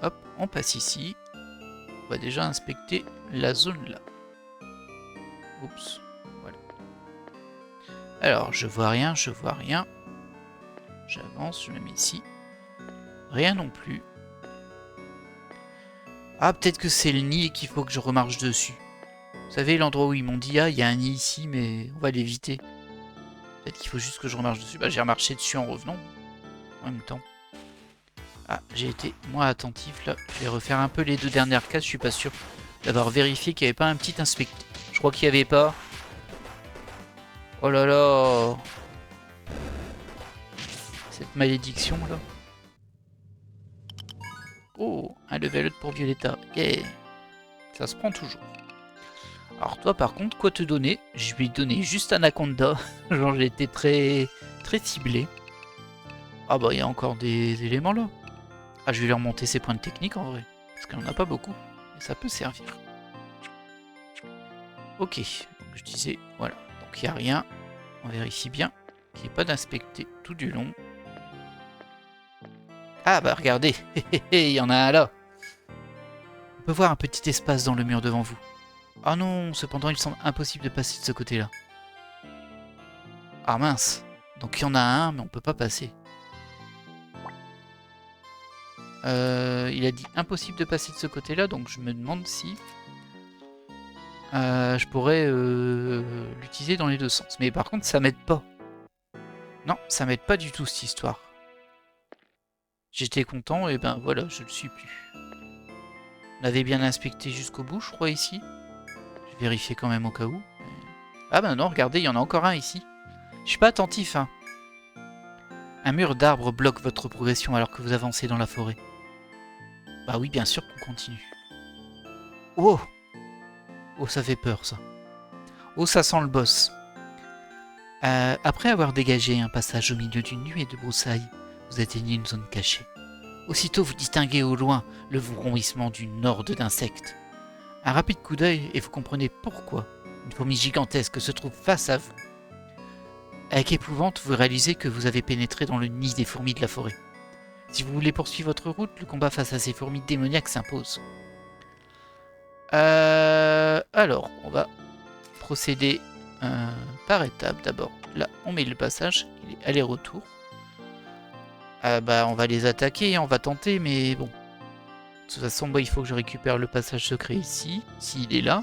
Hop, on passe ici. On va déjà inspecter la zone là. Oups, voilà. Alors, je vois rien, je vois rien. J'avance, je me mets ici. Rien non plus. Ah, peut-être que c'est le nid et qu'il faut que je remarche dessus. Vous savez, l'endroit où ils m'ont dit, ah, il y a un nid ici, mais on va l'éviter. Peut-être qu'il faut juste que je remarche dessus. Bah, j'ai remarché dessus en revenant. En même temps. Ah, j'ai été moins attentif là. Je vais refaire un peu les 2 dernières cases. Je suis pas sûr d'avoir vérifié qu'il n'y avait pas un petit inspecteur. Je crois qu'il n'y avait pas. Oh là là. Cette malédiction là. Oh, un level up pour Violetta. Yeah. Ça se prend toujours. Alors toi par contre, quoi te donner? Je lui ai donné juste Anaconda. Genre j'ai été très ciblé. Ah bah il y a encore des éléments là. Ah je vais lui remonter ses points de technique en vrai. Parce qu'il n'en a pas beaucoup. Et ça peut servir. Ok, donc je disais, voilà. Donc il n'y a rien. On vérifie bien qu'il n'y ait pas d'inspecté tout du long. Ah bah regardez, il y en a un là. On peut voir un petit espace dans le mur devant vous. Ah non, cependant il semble impossible de passer de ce côté-là. Ah mince, donc il y en a un mais on peut pas passer. Il a dit impossible de passer de ce côté-là, donc je me demande si je pourrais l'utiliser dans les deux sens. Mais par contre ça m'aide pas. Non, ça m'aide pas du tout cette histoire. J'étais content et ben voilà, je le suis plus. On avait bien inspecté jusqu'au bout, je crois, ici. Je vais vérifier quand même au cas où. Ah ben non, regardez, il y en a encore un ici. Je suis pas attentif, hein. Un mur d'arbres bloque votre progression alors que vous avancez dans la forêt. Bah oui, bien sûr qu'on continue. Oh! Oh, ça fait peur, ça. Oh, ça sent le boss. Après avoir dégagé un passage au milieu d'une nuée de broussailles, vous atteignez une zone cachée. Aussitôt, vous distinguez au loin le vrombissement d'une horde d'insectes. Un rapide coup d'œil et vous comprenez pourquoi une fourmi gigantesque se trouve face à vous. Avec épouvante, vous réalisez que vous avez pénétré dans le nid des fourmis de la forêt. Si vous voulez poursuivre votre route, le combat face à ces fourmis démoniaques s'impose. Alors, on va procéder par étapes. D'abord, là, on met le passage, il est aller-retour. Bah, on va les attaquer, on va tenter, mais bon. De toute façon, il faut que je récupère le passage secret ici, s'il est là.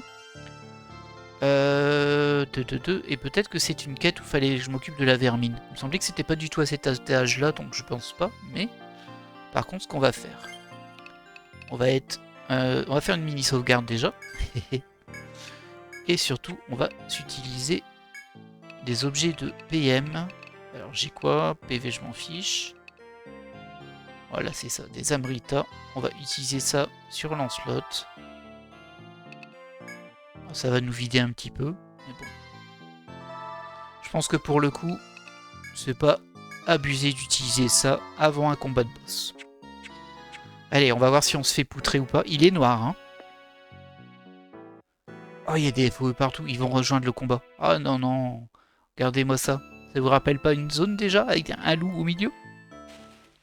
Et peut-être que c'est une quête où fallait que je m'occupe de la vermine. Il me semblait que c'était pas du tout à cet étage-là, donc je pense pas. Mais par contre, ce qu'on va faire, on va faire une mini sauvegarde déjà. Et surtout, on va utiliser des objets de PM. Alors j'ai quoi? PV, je m'en fiche. Voilà, c'est ça, des Amrita. On va utiliser ça sur Lancelot. Ça va nous vider un petit peu, mais bon. Je pense que pour le coup, c'est pas abusé d'utiliser ça avant un combat de boss. Allez, on va voir si on se fait poutrer ou pas. Il est noir, hein. Oh, il y a des FOE partout, ils vont rejoindre le combat. Ah non, non, regardez-moi ça. Ça vous rappelle pas une zone déjà, avec un loup au milieu?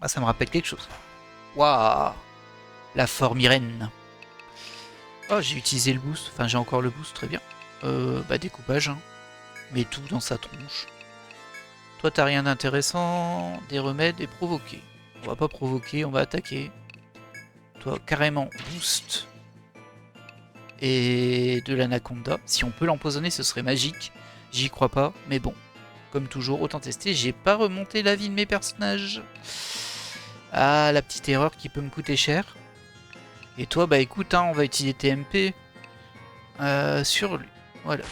Ah, ça me rappelle quelque chose. Waouh, la formyrène. Oh, j'ai utilisé le boost, enfin j'ai encore le boost, très bien. Bah découpage, hein. Mets tout dans sa tronche. Toi t'as rien d'intéressant, des remèdes et provoquer. On va pas provoquer, on va attaquer. Toi carrément boost. Et de l'anaconda. Si on peut l'empoisonner ce serait magique. J'y crois pas, mais bon. Comme toujours, autant tester. J'ai pas remonté la vie de mes personnages. Ah, la petite erreur qui peut me coûter cher. Et toi, bah écoute, hein, on va utiliser TMP. sur lui. Voilà.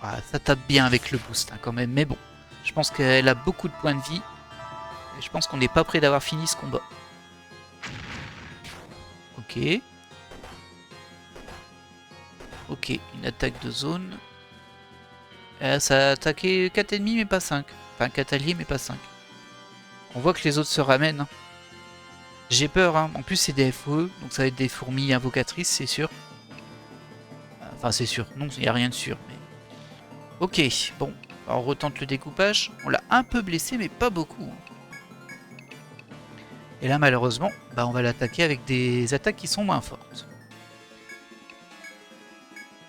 Ah, ça tape bien avec le boost hein, quand même, mais bon. Je pense qu'elle a beaucoup de points de vie. Et je pense qu'on n'est pas près d'avoir fini ce combat. Ok. Ok, une attaque de zone. Ça a attaqué 4 ennemis mais pas 5. Enfin 4 alliés mais pas 5. On voit que les autres se ramènent. Hein. J'ai peur, hein. En plus c'est des FOE, donc ça va être des fourmis invocatrices, c'est sûr. Enfin c'est sûr, non, il n'y a rien de sûr. Mais... Ok, bon, alors on retente le découpage. On l'a un peu blessé mais pas beaucoup. Hein. Et là malheureusement, bah, on va l'attaquer avec des attaques qui sont moins fortes.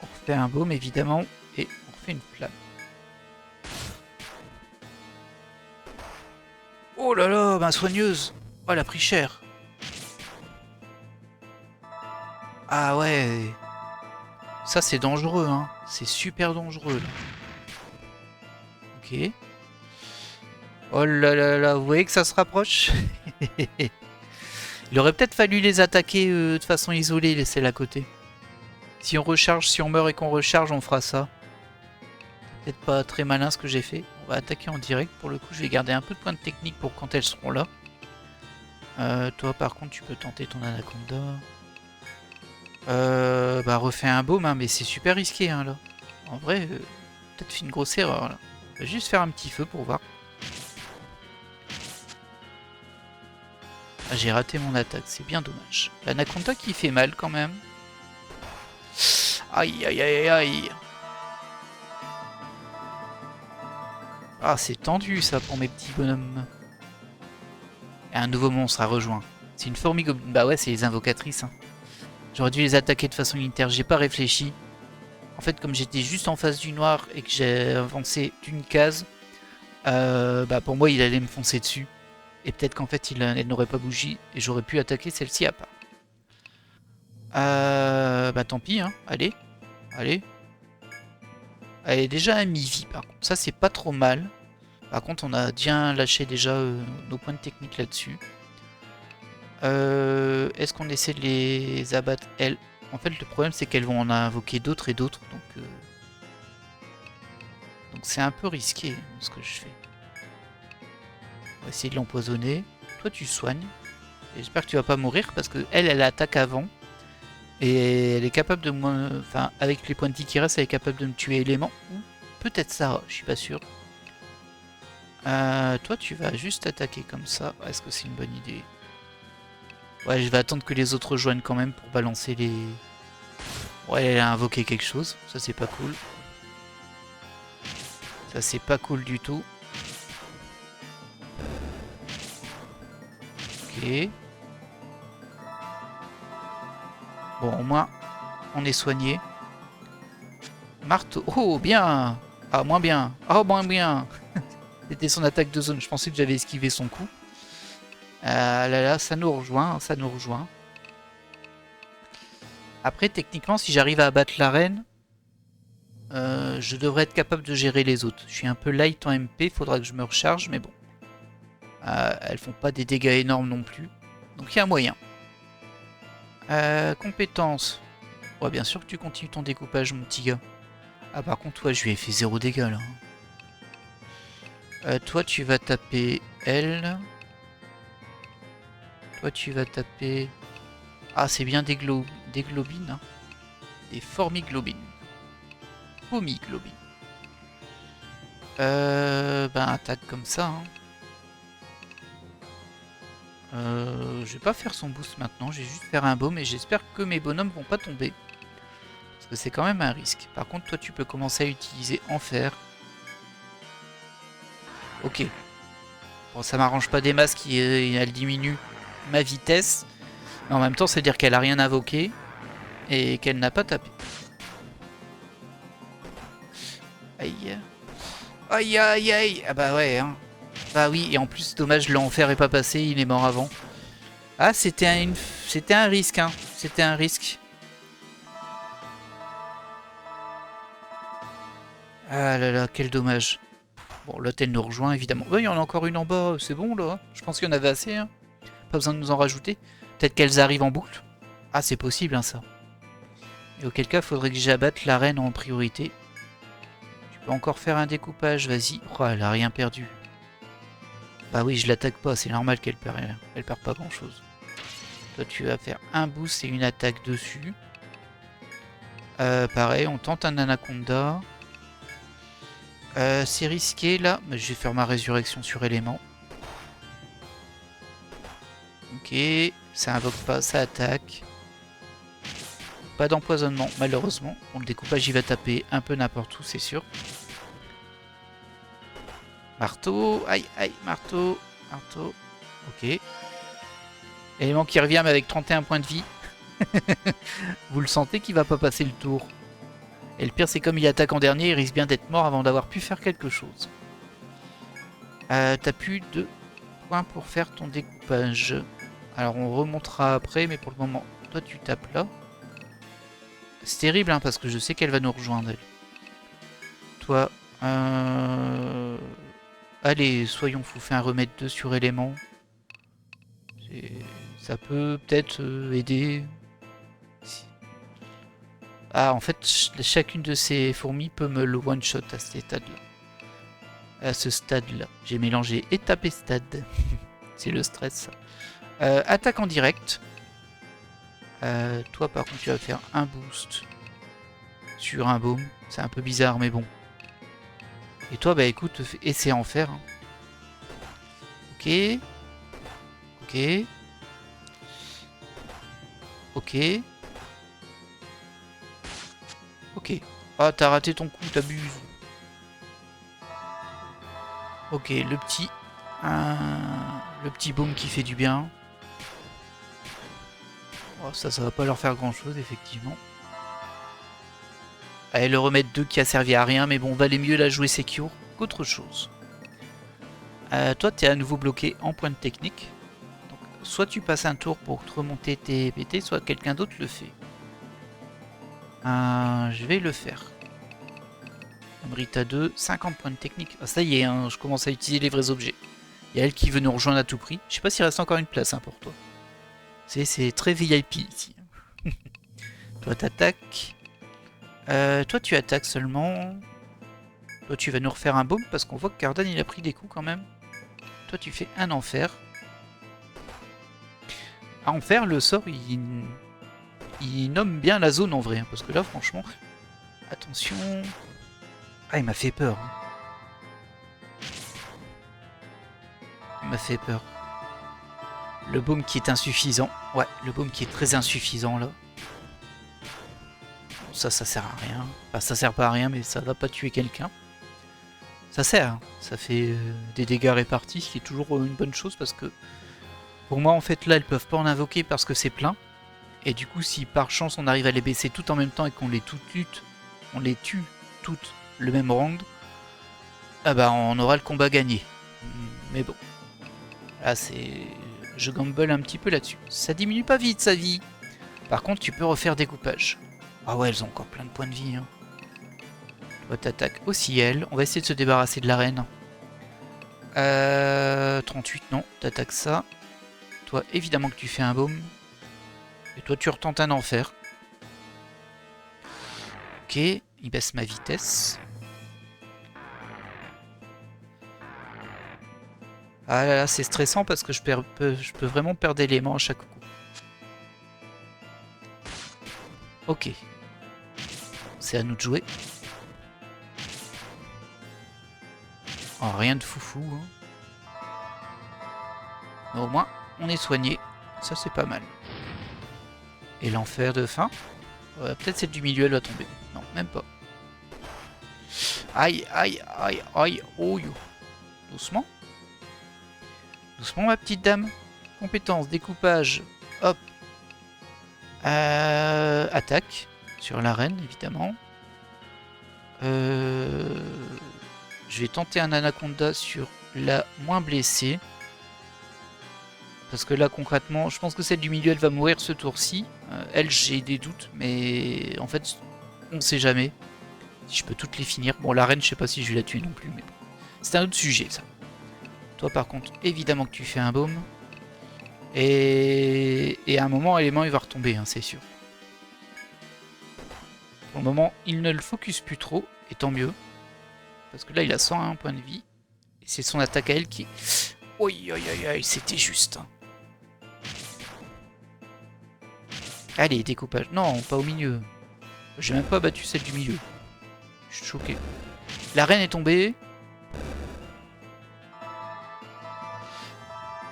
On refait un baume évidemment, et on refait une flamme. Oh là là, ma soigneuse. Oh, elle a pris cher. Ah ouais. Ça, c'est dangereux, hein. C'est super dangereux, là. Ok. Oh là là là, vous voyez que ça se rapproche. Il aurait peut-être fallu les attaquer de façon isolée, laisser à côté. Si on recharge, si on meurt et qu'on recharge, on fera ça. Peut-être pas très malin ce que j'ai fait. On va attaquer en direct. Pour le coup, je vais garder un peu de points de technique pour quand elles seront là. Toi, par contre, tu peux tenter ton anaconda. Bah, refais un baume, hein, mais c'est super risqué, hein, là. En vrai, peut-être fait une grosse erreur, là. On va juste faire un petit feu pour voir. Ah, j'ai raté mon attaque, c'est bien dommage. L'anaconda qui fait mal, quand même. Aïe, aïe, aïe, aïe. Ah, c'est tendu, ça, pour mes petits bonhommes. Et un nouveau monstre à rejoindre. C'est une fourmi goblin. Bah ouais, c'est les invocatrices, hein. J'aurais dû les attaquer de façon unitaire, j'ai pas réfléchi. En fait, comme j'étais juste en face du noir et que j'ai avancé d'une case, bah pour moi, il allait me foncer dessus. Et peut-être qu'en fait, elle n'aurait pas bougé et j'aurais pu attaquer celle-ci à part. Bah tant pis, hein. Allez, allez. Elle est déjà à mi-vie, par contre. Ça, c'est pas trop mal. Par contre, on a bien lâché déjà nos points de technique là-dessus. Est-ce qu'on essaie de les abattre, elles? En fait, le problème, c'est qu'elles vont en invoquer d'autres et d'autres. Donc c'est un peu risqué ce que je fais. On va essayer de l'empoisonner. Toi, tu soignes. J'espère que tu vas pas mourir parce que elle attaque avant. Et elle est capable de moi. Enfin, avec les points de vie qui restent, elle est capable de me tuer élément. Ou peut-être ça, je suis pas sûr. Toi, tu vas juste attaquer comme ça. Est-ce que c'est une bonne idée? Ouais, je vais attendre que les autres rejoignent quand même pour balancer les... Ouais, elle a invoqué quelque chose. Ça, c'est pas cool. Ça, c'est pas cool du tout. Ok. Bon, au moins, on est soigné. Marteau. Oh, bien. Ah, moins bien. Oh, moins bien. C'était son attaque de zone. Je pensais que j'avais esquivé son coup. Là, là, ça nous rejoint. Ça nous rejoint. Après, techniquement, si j'arrive à abattre la reine, je devrais être capable de gérer les autres. Je suis un peu light en MP. Faudra que je me recharge, mais bon. Elles font pas des dégâts énormes non plus. Donc, il y a un moyen. Compétences. Ouais, bien sûr que tu continues ton découpage, mon petit gars. Ah, par contre, toi, je lui ai fait 0 dégâts, là. Toi, tu vas taper elle. Toi, tu vas taper... Ah, c'est bien des globines. Hein. Des formiglobines. Fomiglobines. Ben, attaque comme ça. Hein. Je vais pas faire son boost maintenant. Je vais juste faire un baume et j'espère que mes bonhommes vont pas tomber. Parce que c'est quand même un risque. Par contre, toi, tu peux commencer à utiliser Enfer. Ok. Bon, ça m'arrange pas des masses elle diminue ma vitesse. Mais en même temps, c'est dire qu'elle a rien invoqué. Et qu'elle n'a pas tapé. Aïe. Aïe aïe aïe. Ah bah ouais, hein. Bah oui, et en plus, dommage, l'enfer est pas passé, il est mort avant. Ah, c'était un risque, hein. C'était un risque. Ah là là, quel dommage. Bon, l'autre, elle nous rejoint, évidemment. Oh, il y en a encore une en bas, c'est bon, là. Je pense qu'il y en avait assez, hein. Pas besoin de nous en rajouter. Peut-être qu'elles arrivent en boucle. Ah, c'est possible, hein, ça. Et auquel cas, faudrait que j'abatte la reine en priorité. Tu peux encore faire un découpage, vas-y. Oh, elle a rien perdu. Bah oui, je l'attaque pas, c'est normal qu'elle perd rien. Elle perd pas grand-chose. Toi, tu vas faire un boost et une attaque dessus. Pareil, on tente un anaconda. C'est risqué, là. Mais je vais faire ma résurrection sur élément. Ok, ça invoque pas, ça attaque. Pas d'empoisonnement, malheureusement. Bon, le découpage, il va taper un peu n'importe où, c'est sûr. Marteau, aïe, aïe, marteau, marteau. Ok. Élément qui revient, mais avec 31 points de vie. Vous le sentez qu'il va pas passer le tour. Et le pire, c'est comme il attaque en dernier, il risque bien d'être mort avant d'avoir pu faire quelque chose. T'as plus de points pour faire ton découpage. Alors on remontera après, mais pour le moment, toi tu tapes là. C'est terrible, hein, parce que je sais qu'elle va nous rejoindre, elle. Toi, allez, soyons fous, fais un remède 2 sur élément. Ça peut peut-être aider. Ah, en fait, chacune de ces fourmis peut me le one-shot à ce stade-là. À ce stade-là. J'ai mélangé étape et stade. C'est le stress. Attaque en direct. Toi, par contre, tu vas faire un boost sur un baume. C'est un peu bizarre, mais bon. Et toi, bah écoute, essaie en faire. Hein. Ok. Ok. Ok. Ok. Ah, t'as raté ton coup, t'abuses. Ok, le petit baume qui fait du bien. Oh, ça va pas leur faire grand chose, effectivement. Allez, le remède 2 qui a servi à rien, mais bon, valait mieux la jouer secure qu'autre chose. Toi, t'es à nouveau bloqué en point de technique. Donc, soit tu passes un tour pour te remonter tes PT, soit quelqu'un d'autre le fait. Je vais le faire. Amrita 2, 50 points de technique. Ah, ça y est, hein, je commence à utiliser les vrais objets. Il y a elle qui veut nous rejoindre à tout prix. Je sais pas s'il reste encore une place, hein, pour toi. C'est très VIP ici. Toi, t'attaques. Toi, tu attaques seulement. Toi, tu vas nous refaire un baume parce qu'on voit que Cardan il a pris des coups quand même. Toi, tu fais un enfer. À enfer, le sort, il nomme bien la zone en vrai. Hein, parce que là, franchement, attention. Ah, il m'a fait peur. Hein. Il m'a fait peur. Le baume qui est insuffisant. Ouais, le baume qui est très insuffisant là. Bon, ça sert à rien. Enfin, ça sert pas à rien, mais ça va pas tuer quelqu'un. Ça sert. Hein. Ça fait des dégâts répartis, ce qui est toujours une bonne chose parce que pour moi, en fait, là, elles peuvent pas en invoquer parce que c'est plein. Et du coup, si par chance on arrive à les baisser tout en même temps et qu'on les tue toutes le même round, ah bah on aura le combat gagné. Mais bon, là c'est... Je gamble un petit peu là-dessus. Ça diminue pas vite sa vie. Par contre, tu peux refaire découpage. Ah ouais, elles ont encore plein de points de vie. Hein. Toi, t'attaques aussi elle. On va essayer de se débarrasser de la reine. 38, non, t'attaques ça. Toi, évidemment que tu fais un baume. Et toi, tu retentes un enfer. Ok, il baisse ma vitesse. Ah là là, c'est stressant parce que je peux vraiment perdre d'éléments à chaque coup. Ok. C'est à nous de jouer. Oh, rien de foufou. Hein. Mais au moins, on est soigné. Ça, c'est pas mal. Et l'enfer de fin. Peut-être celle du milieu, elle va tomber. Non, même pas. Aïe, aïe, aïe, aïe, oh yo. Doucement. Doucement, ma petite dame. Compétence, découpage. Hop. Attaque. Sur l'arène, évidemment. Je vais tenter un anaconda sur la moins blessée. Parce que là, concrètement, je pense que celle du milieu, elle va mourir ce tour-ci. Elle, j'ai des doutes, mais en fait, on ne sait jamais. Si je peux toutes les finir. Bon, la reine, je sais pas si je vais la tuer non plus, mais bon. C'est un autre sujet, ça. Toi, par contre, évidemment que tu fais un baume. Et à un moment, l'élément il va retomber, hein, c'est sûr. Pour le moment, il ne le focus plus trop, et tant mieux. Parce que là, il a 101 points de vie. Et c'est son attaque à elle qui... Oi, oi, oi, oi, c'était juste. Hein. Allez, découpage. Non, pas au milieu. J'ai même pas battu celle du milieu. Je suis choqué. La reine est tombée.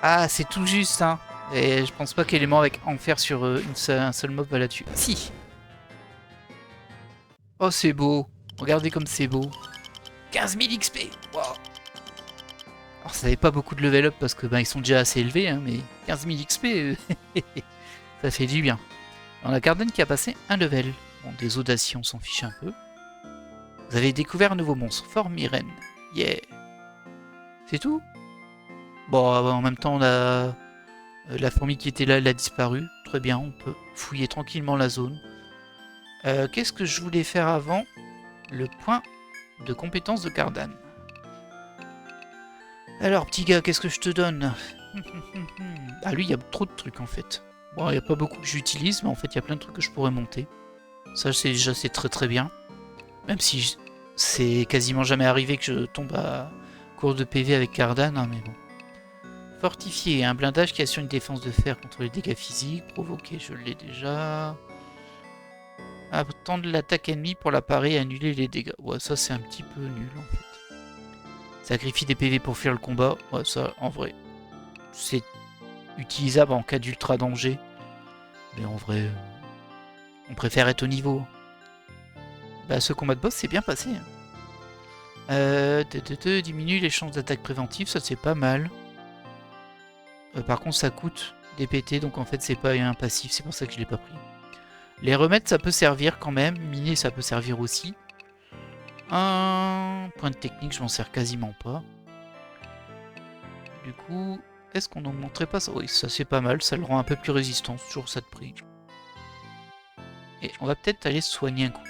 Ah, c'est tout juste, hein. Et je pense pas qu'élément avec enfer sur un seul mob va là-dessus. Si. Oh, c'est beau. Regardez comme c'est beau. 15 000 XP. Wow. Alors, ça n'avait pas beaucoup de level up parce que ils sont déjà assez élevés, hein, mais 15 000 XP, ça fait du bien. On a Carden qui a passé un level. Bon, des audacieux, on s'en fiche un peu. Vous avez découvert un nouveau monstre, Formyrène. Yeah. C'est tout? Bon, en même temps, on a la fourmi qui était là, elle a disparu. Très bien, on peut fouiller tranquillement la zone. Qu'est-ce que je voulais faire avant? Le point de compétence de Cardan. Alors, petit gars, qu'est-ce que je te donne? Ah, lui, il y a trop de trucs, en fait. Bon, il n'y a pas beaucoup que j'utilise, mais en fait, il y a plein de trucs que je pourrais monter. Ça, c'est très très bien. Même si c'est quasiment jamais arrivé que je tombe à court de PV avec Cardan, hein, mais bon. Fortifié, un blindage qui assure une défense de fer contre les dégâts physiques. Provoqué, je l'ai déjà. Attendre l'attaque ennemie pour la parer et annuler les dégâts. Ouais, ça c'est un petit peu nul en fait. Sacrifie des PV pour fuir le combat. Ouais, ça en vrai, c'est utilisable en cas d'ultra danger. Mais en vrai, on préfère être au niveau. Bah, ce combat de boss c'est bien passé. Diminue les chances d'attaque préventive, ça c'est pas mal. Par contre, ça coûte des PT, donc en fait, c'est pas un passif, c'est pour ça que je l'ai pas pris. Les remettre, ça peut servir quand même. Miner, ça peut servir aussi. Un point de technique, je m'en sers quasiment pas. Du coup, est-ce qu'on n'augmenterait pas ça? Oui, ça c'est pas mal, ça le rend un peu plus résistant, toujours ça de prix. Et on va peut-être aller se soigner un coup.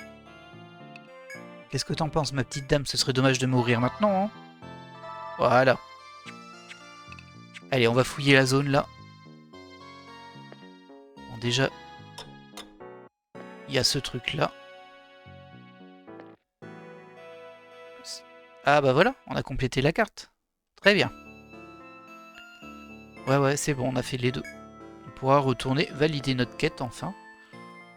Qu'est-ce que t'en penses, ma petite dame? Ce serait dommage de mourir maintenant, hein? Voilà. Allez, on va fouiller la zone là. Bon, déjà, il y a ce truc là. Ah bah voilà, on a complété la carte. Très bien. Ouais, c'est bon, on a fait les deux. On pourra retourner, valider notre quête enfin.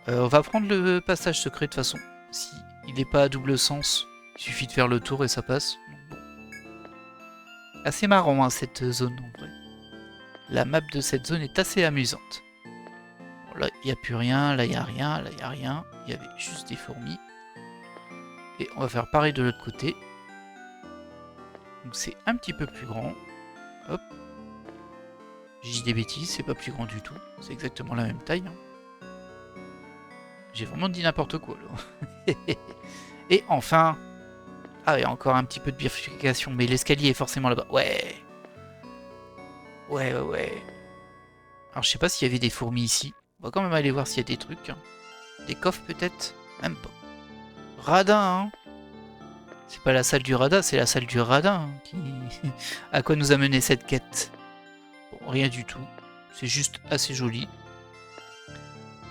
On va prendre le passage secret de toute façon. Si il n'est pas à double sens, il suffit de faire le tour et ça passe. Donc, bon. Assez marrant hein, cette zone en vrai. La map de cette zone est assez amusante. Bon, là, il n'y a plus rien, là, il n'y a rien, là, il n'y a rien. Il y avait juste des fourmis. Et on va faire pareil de l'autre côté. Donc c'est un petit peu plus grand. Hop. J'ai dit des bêtises, c'est pas plus grand du tout. C'est exactement la même taille. Hein. J'ai vraiment dit n'importe quoi là. Et enfin... Ah oui, encore un petit peu de bifurcation, mais l'escalier est forcément là-bas. Ouais. Ouais. Alors je sais pas s'il y avait des fourmis ici. On va quand même aller voir s'il y a des trucs. Hein. Des coffres peut-être? Même pas. Radin, hein. C'est pas la salle du radin, c'est la salle du radin. Hein, qui... à quoi nous a mené cette quête? Bon, rien du tout. C'est juste assez joli.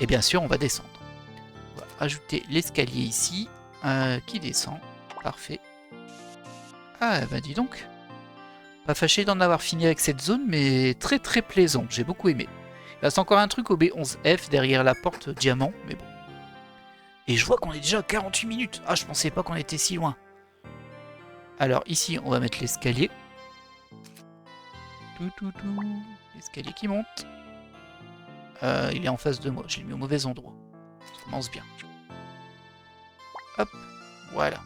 Et bien sûr, on va descendre. On va ajouter l'escalier ici, qui descend. Parfait. Ah, bah dis donc. Pas fâché d'en avoir fini avec cette zone, mais très très plaisant. J'ai beaucoup aimé. Il reste encore un truc au B11F derrière la porte diamant, mais bon. Et je vois qu'on est déjà à 48 minutes. Ah, je pensais pas qu'on était si loin. Alors ici, on va mettre l'escalier. L'escalier qui monte. Il est en face de moi. Je l'ai mis au mauvais endroit. Ça commence bien. Hop, voilà.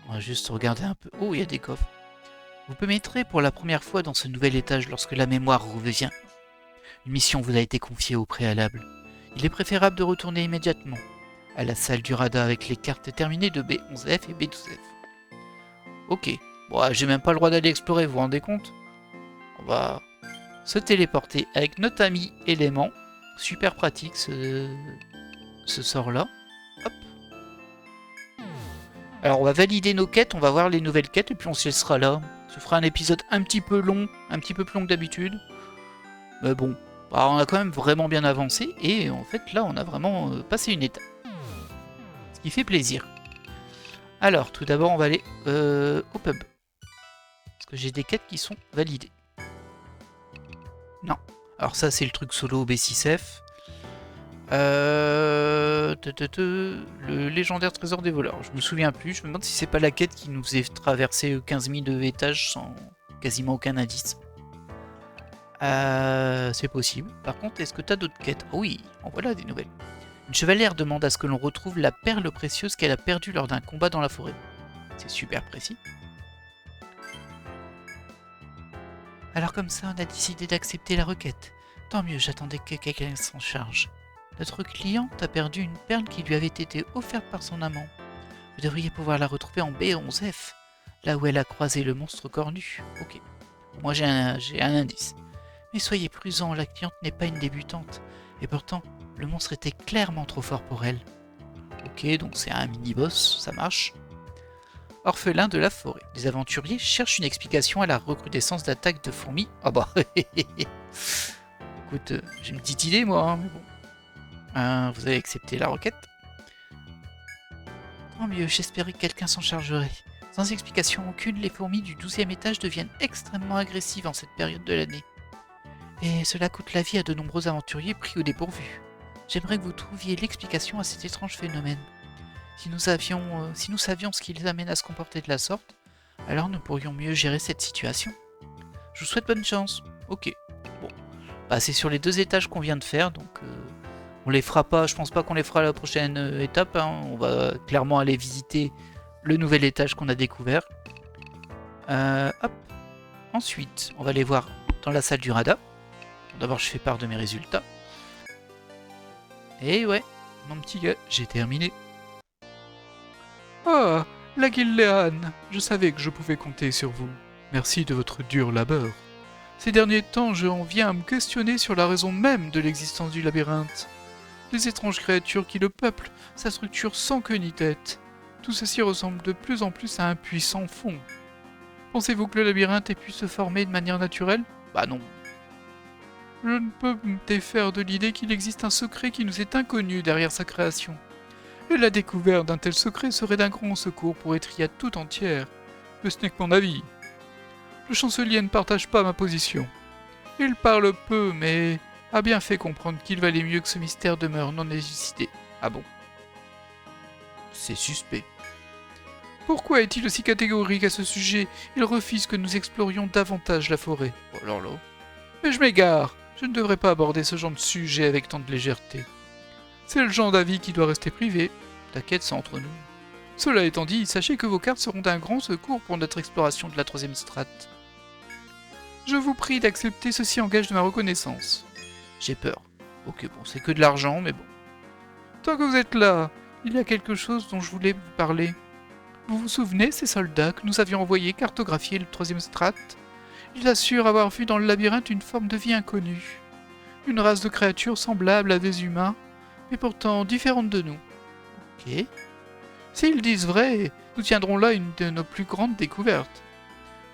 On va juste regarder un peu. Oh, il y a des coffres. Vous pénétrez pour la première fois dans ce nouvel étage lorsque la mémoire revient. Une mission vous a été confiée au préalable. Il est préférable de retourner immédiatement à la salle du radar avec les cartes terminées de B11F et B12F. Ok. Bon, j'ai même pas le droit d'aller explorer, vous vous rendez compte? On va se téléporter avec notre ami élément. Super pratique ce sort-là. Hop. Alors on va valider nos quêtes, on va voir les nouvelles quêtes et puis on se laissera là. Ça fera un épisode un petit peu long, un petit peu plus long que d'habitude. Mais bon, bah, on a quand même vraiment bien avancé. Et en fait, là, on a vraiment passé une étape. Ce qui fait plaisir. Alors, tout d'abord, on va aller au pub. Parce que j'ai des quêtes qui sont validées. Non. Alors ça, c'est le truc solo B6F. Le légendaire trésor des voleurs. Je me souviens plus. Je me demande si c'est pas la quête qui nous faisait traverser 15 000 étages sans quasiment aucun indice. C'est possible. Par contre, est-ce que t'as d'autres quêtes? Oh oui, en voilà des nouvelles. Une chevalière demande à ce que l'on retrouve la perle précieuse qu'elle a perdue lors d'un combat dans la forêt. C'est super précis. Alors comme ça, on a décidé d'accepter la requête. Tant mieux, j'attendais que quelqu'un s'en charge. Notre cliente a perdu une perle qui lui avait été offerte par son amant. Vous devriez pouvoir la retrouver en B11F, là où elle a croisé le monstre cornu. Ok. Moi j'ai un indice. Mais soyez prudents, la cliente n'est pas une débutante. Et pourtant, le monstre était clairement trop fort pour elle. Ok, donc c'est un mini-boss, ça marche. Orphelin de la forêt. Les aventuriers cherchent une explication à la recrudescence d'attaques de fourmis. Ah bah, écoute, j'ai une petite idée moi, hein, mais bon. Vous avez accepté la requête? Tant mieux, j'espérais que quelqu'un s'en chargerait. Sans explication aucune, les fourmis du 12e étage deviennent extrêmement agressives en cette période de l'année. Et cela coûte la vie à de nombreux aventuriers pris au dépourvu. J'aimerais que vous trouviez l'explication à cet étrange phénomène. Si nous savions ce qui les amène à se comporter de la sorte, alors nous pourrions mieux gérer cette situation. Je vous souhaite bonne chance. Ok. Bon. Bah, c'est sur les 2 étages qu'on vient de faire, donc on les fera pas, je pense pas qu'on les fera à la prochaine étape. Hein. On va clairement aller visiter le nouvel étage qu'on a découvert. Hop. Ensuite, on va aller voir dans la salle du radar. D'abord, je fais part de mes résultats. Et ouais, mon petit gars, j'ai terminé. Ah, la Gilléane, je savais que je pouvais compter sur vous. Merci de votre dur labeur. Ces derniers temps, j'en viens à me questionner sur la raison même de l'existence du labyrinthe. Les étranges créatures qui le peuplent, sa structure sans queue ni tête. Tout ceci ressemble de plus en plus à un puits sans fond. Pensez-vous que le labyrinthe ait pu se former de manière naturelle? Bah non. Je ne peux me défaire de l'idée qu'il existe un secret qui nous est inconnu derrière sa création. Et la découverte d'un tel secret serait d'un grand secours pour Etria tout entière. Mais ce n'est que mon avis. Le chancelier ne partage pas ma position. Il parle peu, mais a bien fait comprendre qu'il valait mieux que ce mystère demeure non élucidé. Ah bon? C'est suspect. Pourquoi est-il aussi catégorique à ce sujet? Il refuse que nous explorions davantage la forêt. Oh alors là. Mais je m'égare. Je ne devrais pas aborder ce genre de sujet avec tant de légèreté. C'est le genre d'avis qui doit rester privé. T'inquiète, c'est entre nous. Cela étant dit, sachez que vos cartes seront d'un grand secours pour notre exploration de la 3e strate. Je vous prie d'accepter ceci en gage de ma reconnaissance. J'ai peur. Ok, bon, c'est que de l'argent, mais bon. Tant que vous êtes là, il y a quelque chose dont je voulais vous parler. Vous vous souvenez ces soldats que nous avions envoyés cartographier le 3e strate? Ils assurent avoir vu dans le labyrinthe une forme de vie inconnue. Une race de créatures semblables à des humains, mais pourtant différentes de nous. Ok. S'ils disent vrai, nous tiendrons là une de nos plus grandes découvertes.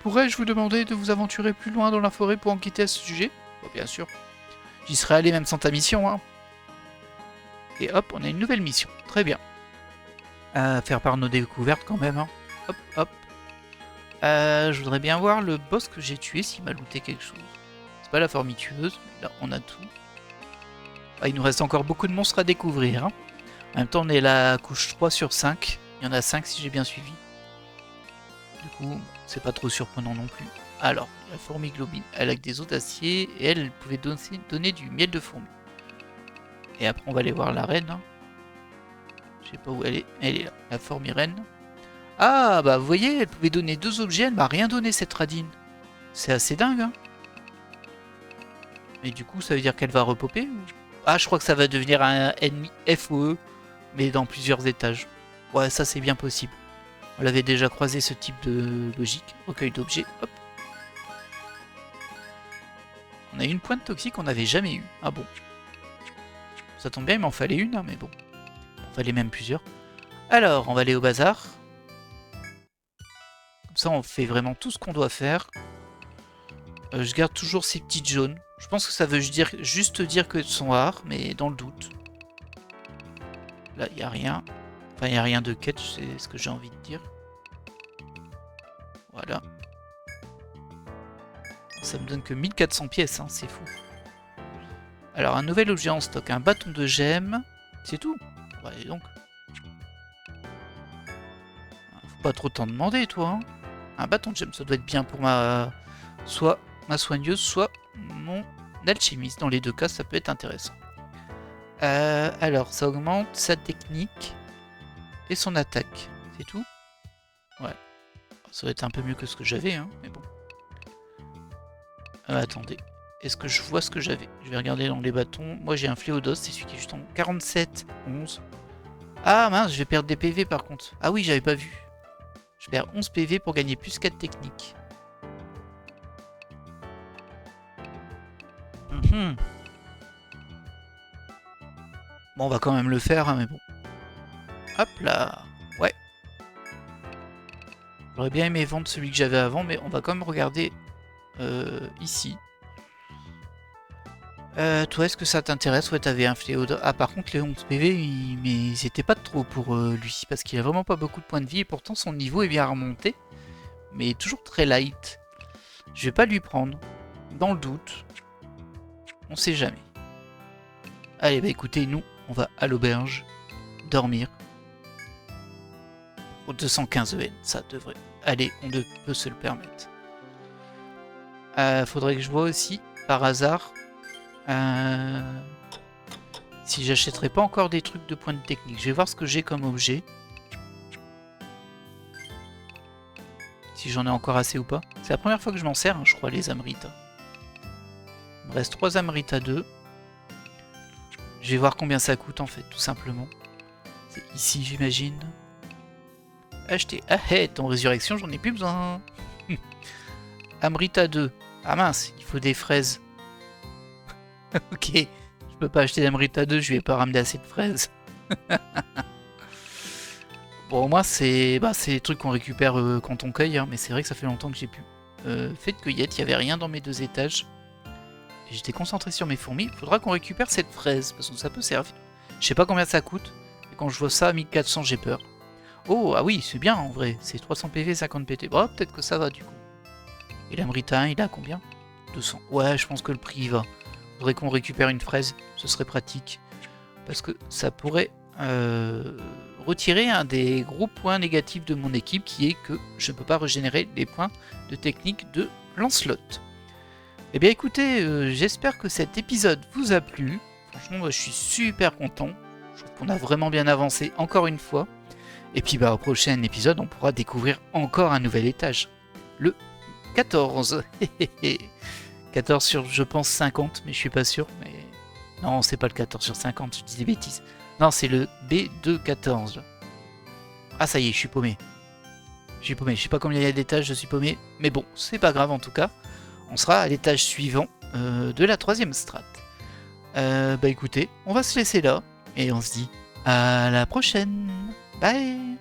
Pourrais-je vous demander de vous aventurer plus loin dans la forêt pour enquêter à ce sujet? Bon, bien sûr. J'y serais allé même sans ta mission, hein. Et hop, on a une nouvelle mission. Très bien. Faire part de nos découvertes quand même, hein. Hop, hop. Je voudrais bien voir le boss que j'ai tué s'il m'a looté quelque chose. C'est pas la formitueuse, mais là on a tout. Ah, il nous reste encore beaucoup de monstres à découvrir, hein. En même temps, on est la couche 3 sur 5. Il y en a 5 si j'ai bien suivi. Du coup, c'est pas trop surprenant non plus. Alors, la fourmi globine, elle a des os d'acier et elle pouvait donner du miel de fourmi. Et après, on va aller voir la reine. Hein. Je sais pas où elle est. Elle est là, la fourmi-reine. Ah, bah vous voyez, elle pouvait donner 2 objets, elle m'a rien donné cette radine. C'est assez dingue, hein. Et du coup, ça veut dire qu'elle va repoper ou... Ah, je crois que ça va devenir un ennemi FOE, mais dans plusieurs étages. Ouais, ça c'est bien possible. On l'avait déjà croisé ce type de logique. Recueil d'objets, hop. On a une pointe toxique qu'on n'avait jamais eu. Ah bon. Ça tombe bien, il m'en fallait une, hein, mais bon. Il en fallait même plusieurs. Alors, on va aller au bazar. Comme ça, on fait vraiment tout ce qu'on doit faire. Je garde toujours ces petites jaunes. Je pense que ça veut juste dire qu'elles sont rares, mais dans le doute. Là, il n'y a rien. Enfin, il n'y a rien de quête, c'est ce que j'ai envie de dire. Voilà. Ça me donne que 1400 pièces, hein, c'est fou. Alors, un nouvel objet en stock, un bâton de gemme. C'est tout. Ouais, donc. Faut pas trop t'en demander, toi. Hein. Un bâton de gemme, ça doit être bien pour soit ma soigneuse, soit mon alchimiste. Dans les deux cas, ça peut être intéressant. Alors, ça augmente sa technique et son attaque. C'est tout? Ouais. Ça va être un peu mieux que ce que j'avais, hein, mais bon. Attendez. Est-ce que je vois ce que j'avais? Je vais regarder dans les bâtons. Moi, j'ai un fléau c'est celui qui est juste en 47, 11. Ah mince, je vais perdre des PV par contre. Ah oui, j'avais pas vu. Je perds 11 PV pour gagner plus 4 techniques. Bon, on va quand même le faire, hein, mais bon. Hop là. Ouais. J'aurais bien aimé vendre celui que j'avais avant, mais on va quand même regarder ici. Toi, est-ce que ça t'intéresse? Ouais, t'avais un fléau de... Ah, par contre, les 11 PV, mais ils étaient pas trop pour lui, parce qu'il a vraiment pas beaucoup de points de vie, et pourtant son niveau est bien remonté, mais toujours très light. Je vais pas lui prendre, dans le doute. On sait jamais. Allez, bah écoutez, nous, on va à l'auberge, dormir. Pour 215 EN, ça devrait... Allez, on peut se le permettre. Faudrait que je vois aussi, par hasard... si j'achèterais pas encore des trucs de points de technique. Je vais voir ce que j'ai comme objet. Si j'en ai encore assez ou pas. C'est la première fois que je m'en sers, hein, je crois, les Amrita. Il me reste 3 Amrita 2. Je vais voir combien ça coûte en fait, tout simplement. C'est ici, j'imagine. Acheter. Ah hey, ton résurrection, j'en ai plus besoin. Amrita 2. Ah mince, il faut des fraises. Ok, je peux pas acheter d'Amrita 2, je vais pas ramener assez de fraises. Bon, au moins, c'est les trucs qu'on récupère quand on cueille, hein, mais c'est vrai que ça fait longtemps que j'ai pu fait de cueillette, il n'y avait rien dans mes 2 étages. Et j'étais concentré sur mes fourmis, il faudra qu'on récupère cette fraise, parce que ça peut servir. Je sais pas combien ça coûte, et quand je vois ça à 1400, j'ai peur. Oh, ah oui, c'est bien en vrai, c'est 300 PV, 50 PT. Bon, peut-être que ça va du coup. Et l'Amrita 1, il a combien? 200. Ouais, je pense que le prix y va. Faudrait qu'on récupère une fraise, ce serait pratique. Parce que ça pourrait retirer un des gros points négatifs de mon équipe, qui est que je ne peux pas régénérer les points de technique de Lancelot. Eh bien écoutez, j'espère que cet épisode vous a plu. Franchement, moi, je suis super content. Je trouve qu'on a vraiment bien avancé encore une fois. Et puis au prochain épisode, on pourra découvrir encore un nouvel étage. Le 14. 14 sur, je pense, 50, mais je suis pas sûr. Mais non, c'est pas le 14 sur 50, je dis des bêtises. Non, c'est le B214. Ah, ça y est, je suis paumé. Je sais pas combien il y a d'étages, je suis paumé. Mais bon, c'est pas grave en tout cas. On sera à l'étage suivant de la 3e strat. Écoutez, on va se laisser là. Et on se dit à la prochaine. Bye.